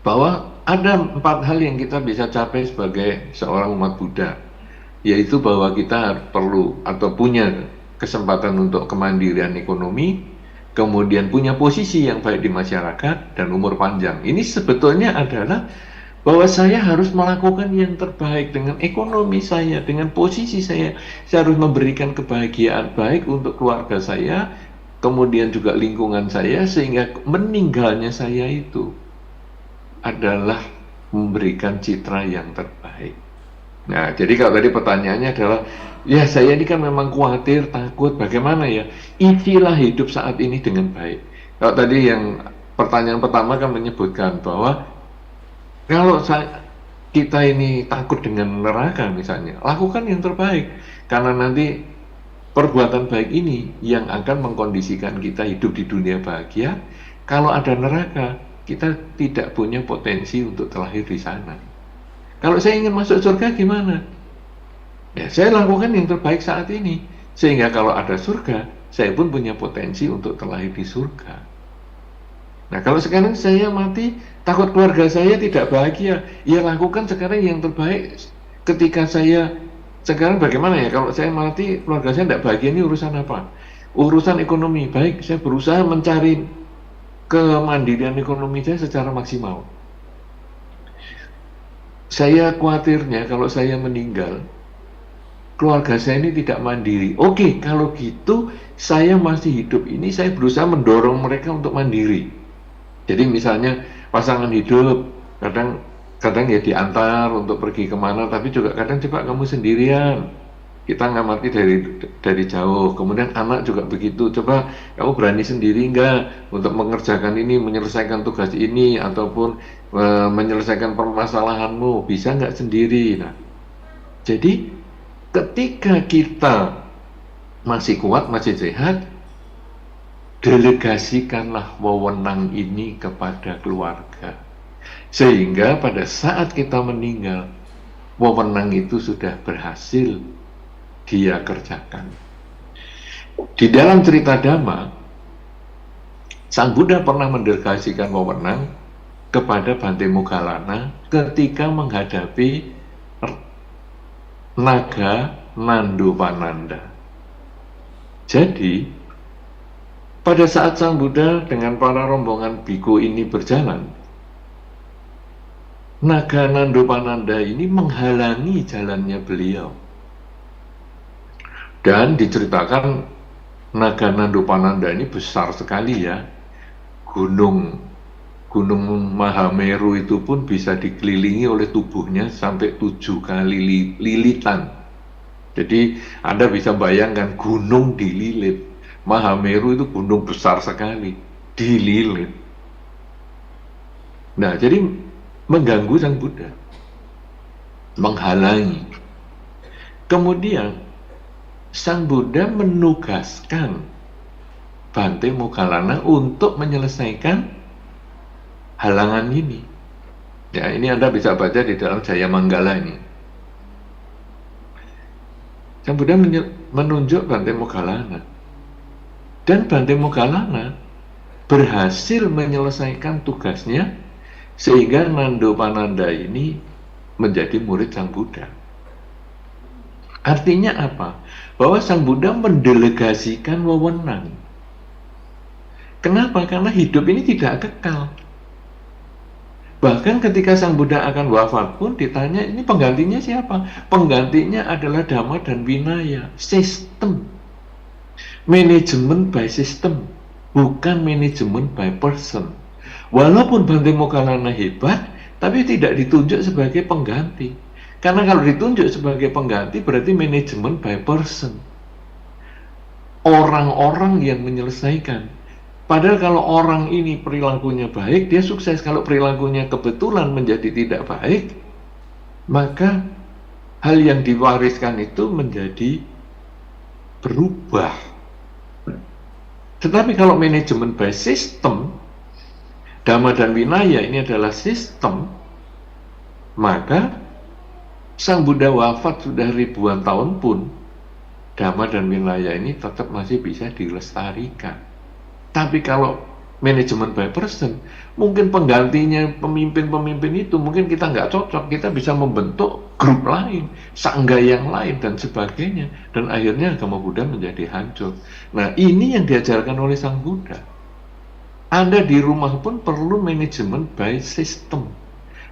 bahwa ada 4 hal yang kita bisa capai sebagai seorang umat Buddha, yaitu bahwa kita perlu atau punya kesempatan untuk kemandirian ekonomi, kemudian punya posisi yang baik di masyarakat, dan umur panjang. Ini sebetulnya adalah bahwa saya harus melakukan yang terbaik dengan ekonomi saya, dengan posisi saya. Saya harus memberikan kebahagiaan baik untuk keluarga saya, kemudian juga lingkungan saya, sehingga meninggalnya saya itu adalah memberikan citra yang terbaik. Nah, jadi kalau tadi pertanyaannya adalah, ya saya ini kan memang khawatir, takut, bagaimana ya? Isilah hidup saat ini dengan baik. Kalau tadi yang pertanyaan pertama kan menyebutkan bahwa kalau kita ini takut dengan neraka misalnya, lakukan yang terbaik. Karena nanti perbuatan baik ini yang akan mengkondisikan kita hidup di dunia bahagia. Kalau ada neraka, kita tidak punya potensi untuk terlahir di sana. Kalau saya ingin masuk surga gimana? Ya, saya lakukan yang terbaik saat ini. Sehingga kalau ada surga, saya pun punya potensi untuk terlahir di surga. Nah, kalau sekarang saya mati, takut keluarga saya tidak bahagia, ya lakukan sekarang yang terbaik. Ketika saya sekarang bagaimana ya, kalau saya mati keluarga saya tidak bahagia, ini urusan apa? Urusan ekonomi. Baik, saya berusaha mencari kemandirian ekonomi saya secara maksimal. Saya khawatirnya kalau saya meninggal, keluarga saya ini tidak mandiri. Oke, kalau gitu saya masih hidup ini, saya berusaha mendorong mereka untuk mandiri. Jadi misalnya pasangan hidup kadang ya diantar untuk pergi kemana, tapi juga kadang coba kamu sendirian, kita ngamati dari jauh. Kemudian anak juga begitu, coba kamu berani sendiri enggak untuk mengerjakan ini, menyelesaikan tugas ini, ataupun menyelesaikan permasalahanmu, bisa nggak sendiri. Nah, jadi ketika kita masih kuat, masih sehat, delegasikanlah wewenang ini kepada keluarga, sehingga pada saat kita meninggal, wewenang itu sudah berhasil dia kerjakan. Di dalam cerita Dhamma, Sang Buddha pernah mendelegasikan wewenang kepada Bante Moggallana ketika menghadapi naga Nandopananda. Jadi pada saat Sang Buddha dengan para rombongan biku ini berjalan, naga Nandopananda ini menghalangi jalannya beliau. Dan diceritakan naga Nandopananda ini besar sekali ya. Gunung Mahameru itu pun bisa dikelilingi oleh tubuhnya sampai 7 kali lilitan. Jadi Anda bisa bayangkan gunung dililit. Mahameru itu gunung besar sekali, dililit. Nah, jadi mengganggu Sang Buddha, menghalangi. Kemudian Sang Buddha menugaskan Bante Moggallana untuk menyelesaikan halangan ini. Ya, ini Anda bisa baca di dalam Jayamanggala ini. Sang Buddha menunjuk Bante Moggallana. Dan Bante Moggallana berhasil menyelesaikan tugasnya, sehingga Nandopananda ini menjadi murid Sang Buddha. Artinya apa? Bahwa Sang Buddha mendelegasikan wewenang. Kenapa? Karena hidup ini tidak kekal. Bahkan ketika Sang Buddha akan wafat pun ditanya, ini penggantinya siapa? Penggantinya adalah Dhamma dan Vinaya, sistem. Manajemen by system, bukan manajemen by person. Walaupun Bante Moggallana hebat, tapi tidak ditunjuk sebagai pengganti. Karena kalau ditunjuk sebagai pengganti berarti manajemen by person. Orang-orang yang menyelesaikan. Padahal kalau orang ini perilakunya baik, dia sukses. Kalau perilakunya kebetulan menjadi tidak baik, maka hal yang diwariskan itu menjadi berubah. Tetapi kalau manajemen by system, Dhamma dan Vinaya ini adalah sistem, maka Sang Buddha wafat sudah ribuan tahun pun Dhamma dan Vinaya ini tetap masih bisa dilestarikan. Tapi kalau manajemen by person, mungkin penggantinya pemimpin-pemimpin itu mungkin kita nggak cocok, kita bisa membentuk grup lain, sangga yang lain dan sebagainya, dan akhirnya agama Buddha menjadi hancur. Nah, ini yang diajarkan oleh Sang Buddha. Anda di rumah pun perlu manajemen by system,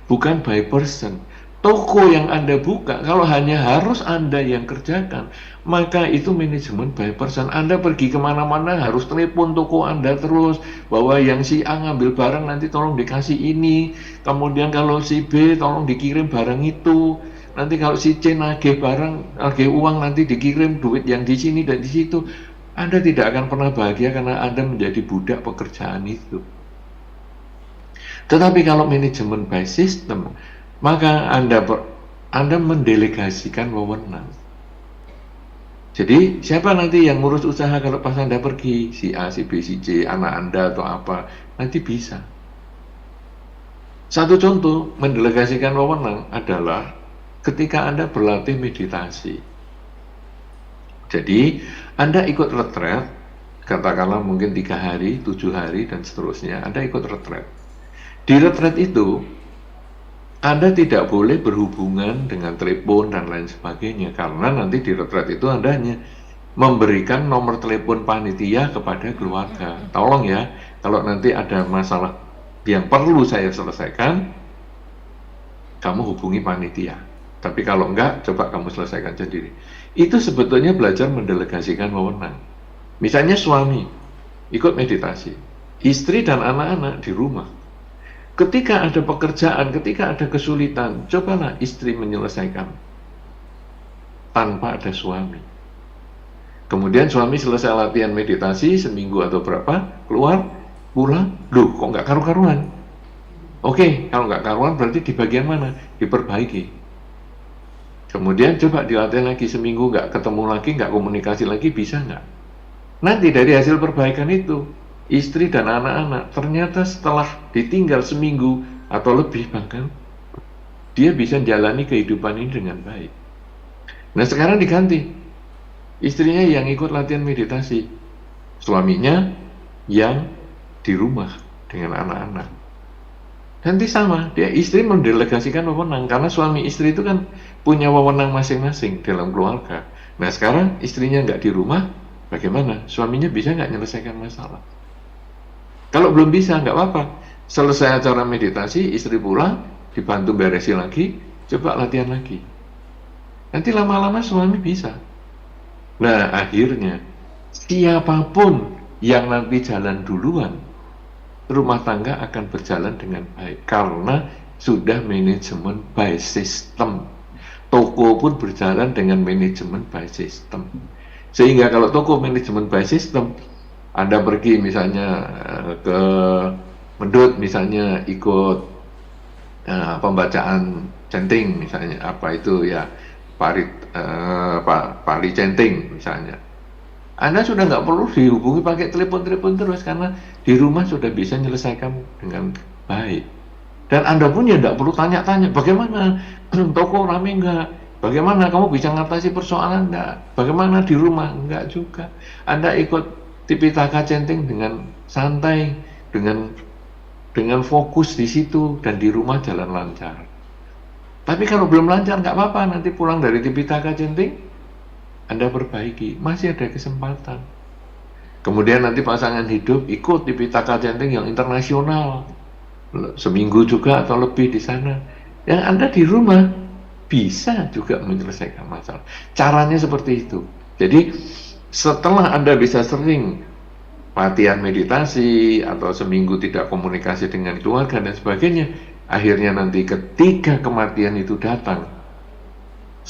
bukan by person. Toko yang Anda buka, kalau hanya harus Anda yang kerjakan, maka itu manajemen by person. Anda pergi kemana-mana harus telepon toko Anda terus, bahwa yang si A ngambil barang nanti tolong dikasih ini, kemudian kalau si B tolong dikirim barang itu, nanti kalau si C nagih barang, nagih uang nanti dikirim duit yang di sini dan di situ. Anda tidak akan pernah bahagia karena Anda menjadi budak pekerjaan itu. Tetapi kalau manajemen by system, maka Anda mendelegasikan wewenang. Jadi siapa nanti yang ngurus usaha kalau pas Anda pergi, si A, si B, si C, anak Anda atau apa, nanti bisa. Satu contoh mendelegasikan wewenang adalah ketika Anda berlatih meditasi. Jadi Anda ikut retret, katakanlah mungkin 3 hari, 7 hari dan seterusnya, Anda ikut retret. Di retret itu Anda tidak boleh berhubungan dengan telepon dan lain sebagainya, karena nanti di retret itu Anda hanya memberikan nomor telepon panitia kepada keluarga. Tolong ya, kalau nanti ada masalah yang perlu saya selesaikan, kamu hubungi panitia. Tapi kalau enggak, coba kamu selesaikan sendiri. Itu sebetulnya belajar mendelegasikan wewenang. Misalnya suami ikut meditasi, istri dan anak-anak di rumah. Ketika ada pekerjaan, ketika ada kesulitan, cobalah istri menyelesaikan tanpa ada suami. Kemudian suami selesai latihan meditasi seminggu atau berapa, keluar, pulang, loh kok nggak karu-karuan? Oke, kalau nggak karuan berarti di bagian mana? Diperbaiki. Kemudian coba dilatih lagi seminggu, nggak ketemu lagi, nggak komunikasi lagi, bisa nggak? Nanti dari hasil perbaikan itu, istri dan anak-anak ternyata setelah ditinggal seminggu atau lebih bahkan, dia bisa jalani kehidupan ini dengan baik. Nah sekarang diganti, istrinya yang ikut latihan meditasi, suaminya yang di rumah dengan anak-anak. Nanti sama, dia istri mendelegasikan wewenang, karena suami istri itu kan punya wewenang masing-masing dalam keluarga. Nah sekarang istrinya nggak di rumah, bagaimana? Suaminya bisa nggak menyelesaikan masalah? Kalau belum bisa, nggak apa-apa. Selesai acara meditasi, istri pulang, dibantu beresin lagi, coba latihan lagi. Nanti lama-lama suami bisa. Nah akhirnya, siapapun yang nanti jalan duluan, rumah tangga akan berjalan dengan baik karena sudah manajemen by system. Toko pun berjalan dengan manajemen by system. Sehingga kalau toko manajemen by system, Anda pergi misalnya ke Mendut, misalnya ikut pembacaan centing misalnya, apa itu ya, pari centing misalnya. Anda sudah nggak perlu dihubungi pakai telepon-telepon terus, karena di rumah sudah bisa menyelesaikan dengan baik. Dan Anda pun ya nggak perlu tanya-tanya, bagaimana toko rame nggak? Bagaimana kamu bisa ngatasi persoalan nggak? Bagaimana di rumah? Nggak juga. Anda ikut Tipitaka Centing dengan santai, dengan fokus di situ, dan di rumah jalan lancar. Tapi kalau belum lancar nggak apa-apa, nanti pulang dari Tipitaka Centing, Anda perbaiki, masih ada kesempatan. Kemudian nanti pasangan hidup ikut di Pitaka Centing yang internasional, seminggu juga atau lebih di sana. Yang Anda di rumah bisa juga menyelesaikan masalah. Caranya seperti itu. Jadi setelah Anda bisa sering latihan meditasi atau seminggu tidak komunikasi dengan keluarga dan sebagainya, akhirnya nanti ketika kematian itu datang,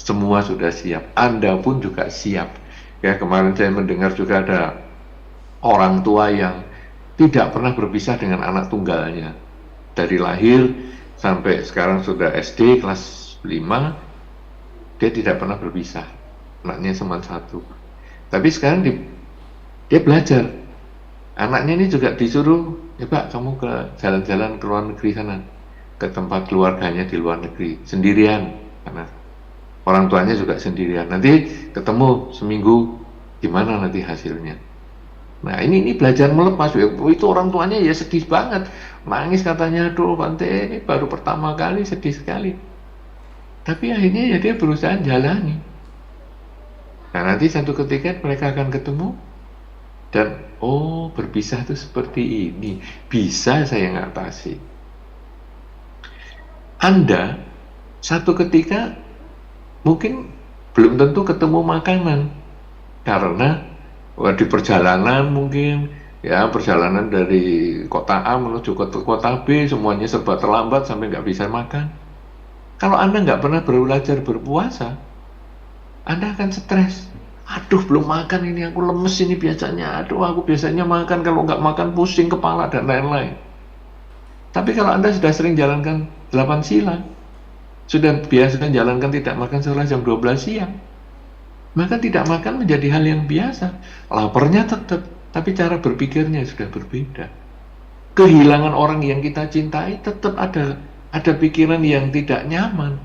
semua sudah siap, Anda pun juga siap. Ya, kemarin saya mendengar juga ada orang tua yang tidak pernah berpisah dengan anak tunggalnya. Dari lahir sampai sekarang sudah SD kelas 5, dia tidak pernah berpisah. Anaknya cuma satu. Tapi sekarang dia belajar. Anaknya ini juga disuruh, ya Pak, kamu ke jalan-jalan ke luar negeri sana, ke tempat keluarganya di luar negeri, sendirian, karena orang tuanya juga sendirian. Nanti ketemu seminggu, gimana nanti hasilnya. Nah ini belajar melepas. Itu orang tuanya ya sedih banget, nangis katanya, aduh Bante ini baru pertama kali, sedih sekali. Tapi akhirnya ya dia berusaha jalani. Nah nanti satu ketika mereka akan ketemu, dan oh berpisah itu seperti ini, bisa saya ngatasi. Anda satu ketika mungkin belum tentu ketemu makanan, karena di perjalanan mungkin ya, perjalanan dari kota A menuju ke kota B semuanya serba terlambat sampai nggak bisa makan. Kalau Anda nggak pernah belajar berpuasa, Anda akan stres. Aduh belum makan ini, aku lemes ini biasanya. Aduh aku biasanya makan, kalau nggak makan pusing kepala dan lain-lain. Tapi kalau Anda sudah sering jalankan 8 sila, sudah biasa jalankan tidak makan setelah jam 12 siang, maka tidak makan menjadi hal yang biasa. Laparnya tetap, tapi cara berpikirnya sudah berbeda. Kehilangan orang yang kita cintai tetap ada pikiran yang tidak nyaman,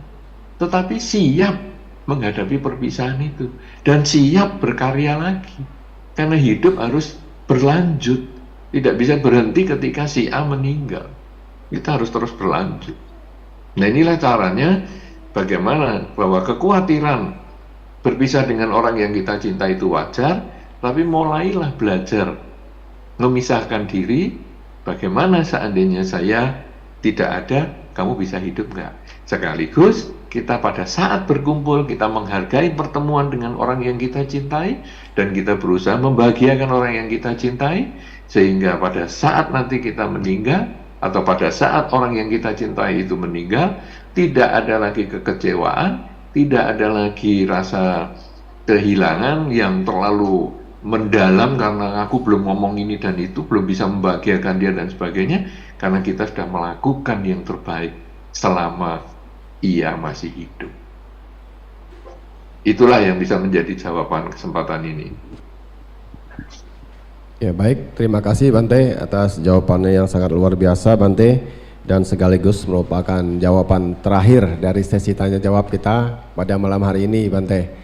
tetapi siap menghadapi perpisahan itu dan siap berkarya lagi, karena hidup harus berlanjut, tidak bisa berhenti ketika si A meninggal. Kita harus terus berlanjut. Nah inilah caranya bagaimana bahwa kekhawatiran berpisah dengan orang yang kita cinta itu wajar, tapi mulailah belajar memisahkan diri. Bagaimana seandainya saya tidak ada, kamu bisa hidup nggak? Sekaligus kita pada saat berkumpul, kita menghargai pertemuan dengan orang yang kita cintai, dan kita berusaha membahagiakan orang yang kita cintai, sehingga pada saat nanti kita meninggal, atau pada saat orang yang kita cintai itu meninggal, tidak ada lagi kekecewaan, tidak ada lagi rasa kehilangan yang terlalu mendalam karena aku belum ngomong ini dan itu, belum bisa membahagiakan dia dan sebagainya, karena kita sudah melakukan yang terbaik selama ia masih hidup. Itulah yang bisa menjadi jawaban kesempatan ini. Ya baik, terima kasih Bante atas jawabannya yang sangat luar biasa Bante, dan sekaligus merupakan jawaban terakhir dari sesi tanya jawab kita pada malam hari ini Bante.